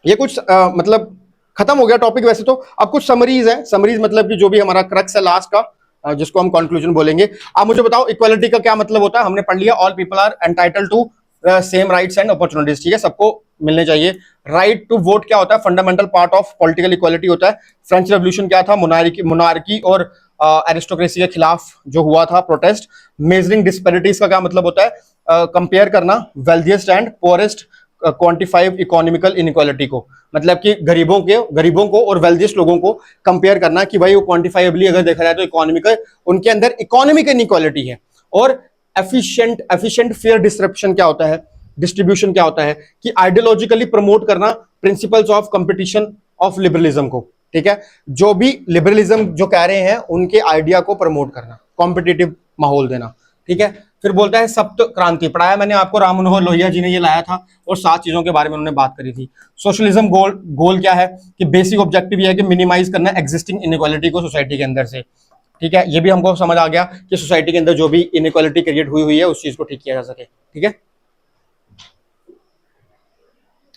ये कुछ मतलब खत्म हो गया टॉपिक वैसे तो, अब कुछ समरीज है। समरीज मतलब कि जो भी हमारा क्रक्स है लास्ट का, जिसको हम कंक्लूजन बोलेंगे। आप मुझे बताओ इक्वालिटी का क्या मतलब होता है। हमने पढ़ लिया, all people are entitled to same rights and opportunities, ठीक है, सबको मिलने चाहिए। राइट टू वोट क्या होता है, fundamental part of political equality होता है। फ्रेंच रेवोल्यूशन क्या था, मोनार्की और एरिस्टोक्रेसी के खिलाफ जो हुआ था प्रोटेस्ट। मेजरिंग डिस्पैरिटीज का क्या मतलब होता है, कंपेयर करना wealthiest and poorest, quantify economical inequality को, मतलब कि गरीबों को और वेल्थिएस्ट लोगों को कंपेयर करना कि भाई वो क्वांटिफाइबली अगर देखा जाए तो इकोनॉमिकल, उनके अंदर इकोनॉमिक इनइक्वालिटी है। और एफिशिएंट फेयर डिस्ट्रीब्यूशन क्या होता है, डिस्ट्रीब्यूशन क्या होता है कि आइडियोलॉजिकली प्रमोट करना principles of competition of liberalism को, ठीक है, जो भी लिबरलिज्म जो कह रहे हैं उनके आइडिया को प्रमोट करना, कॉम्पिटिटिव माहौल देना, ठीक है। फिर बोलता है सप्त क्रांति, पढ़ाया मैंने आपको, राम मनोहर लोहिया जी ने ये लाया था और 7 चीजों के बारे में उन्होंने बात करी थी। सोशलिज्म गोल क्या है कि बेसिक ऑब्जेक्टिव ये है कि मिनिमाइज करना एग्जिस्टिंग इनइक्वालिटी को सोसाइटी के अंदर से, ठीक है। ये भी हमको समझ आ गया कि सोसाइटी के अंदर जो भी इनइक्वालिटी क्रिएट हुई है उस चीज को ठीक किया जा सके, ठीक है।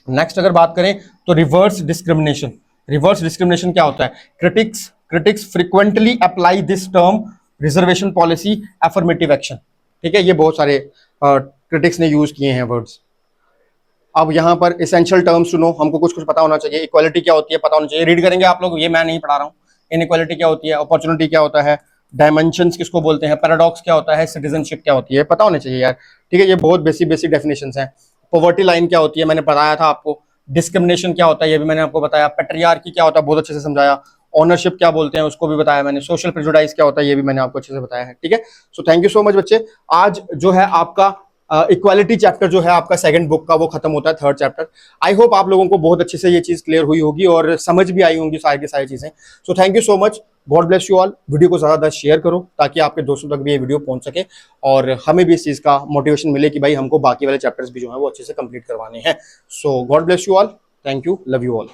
नेक्स्ट अगर बात करें तो रिवर्स डिस्क्रिमिनेशन। रिवर्स डिस्क्रिमिनेशन क्या होता है, critics frequently apply this term reservation policy affirmative action, ठीक है। ये बहुत सारे क्रिटिक्स ने यूज किए हैं वर्ड्स। अब यहाँ पर एसेंशियल टर्म्स सुनो, हमको कुछ पता होना चाहिए। इक्वालिटी क्या होती है पता होना चाहिए, रीड करेंगे आप लोग, ये मैं नहीं पढ़ा रहा हूँ। इनइक्वालिटी क्या होती है, अपॉर्चुनिटी क्या होता है, डायमेंशंस किसको बोलते हैं, पैराडॉक्स क्या होता है, सिटीजनशिप क्या होती है, पता होना चाहिए यार, ठीक है। ये बहुत बेसिक डेफिनेशंस हैं। पॉवर्टी लाइन क्या होती है, मैंने बताया था आपको। डिस्क्रिमिनेशन क्या होता है, ये भी मैंने आपको बताया। पैट्रियार्की क्या होता है, बहुत अच्छे से समझाया। ऑनरशिप क्या बोलते हैं, उसको भी बताया मैंने। सोशल प्रेजुडाइज क्या होता है, ये भी मैंने आपको अच्छे से बताया है, ठीक है। So thank you so much बच्चे। आज जो है आपका इक्वालिटी चैप्टर जो है आपका सेकंड बुक का, वो खत्म होता है, थर्ड चैप्टर। आई होप आप लोगों को बहुत अच्छे से ये चीज क्लियर हुई होगी और समझ भी आई होंगी सारी की सारी चीजें। So thank you so much, God bless you all. Video को ज्यादा शेयर करो ताकि आपके दोस्तों तक भी ये वीडियो पहुंच सके और हमें भी इस चीज का मोटिवेशन मिले कि भाई हमको बाकी वाले चैप्टर्स भी जो है वो अच्छे से कंप्लीट करवाने हैं। So God bless you all, thank you, love you all.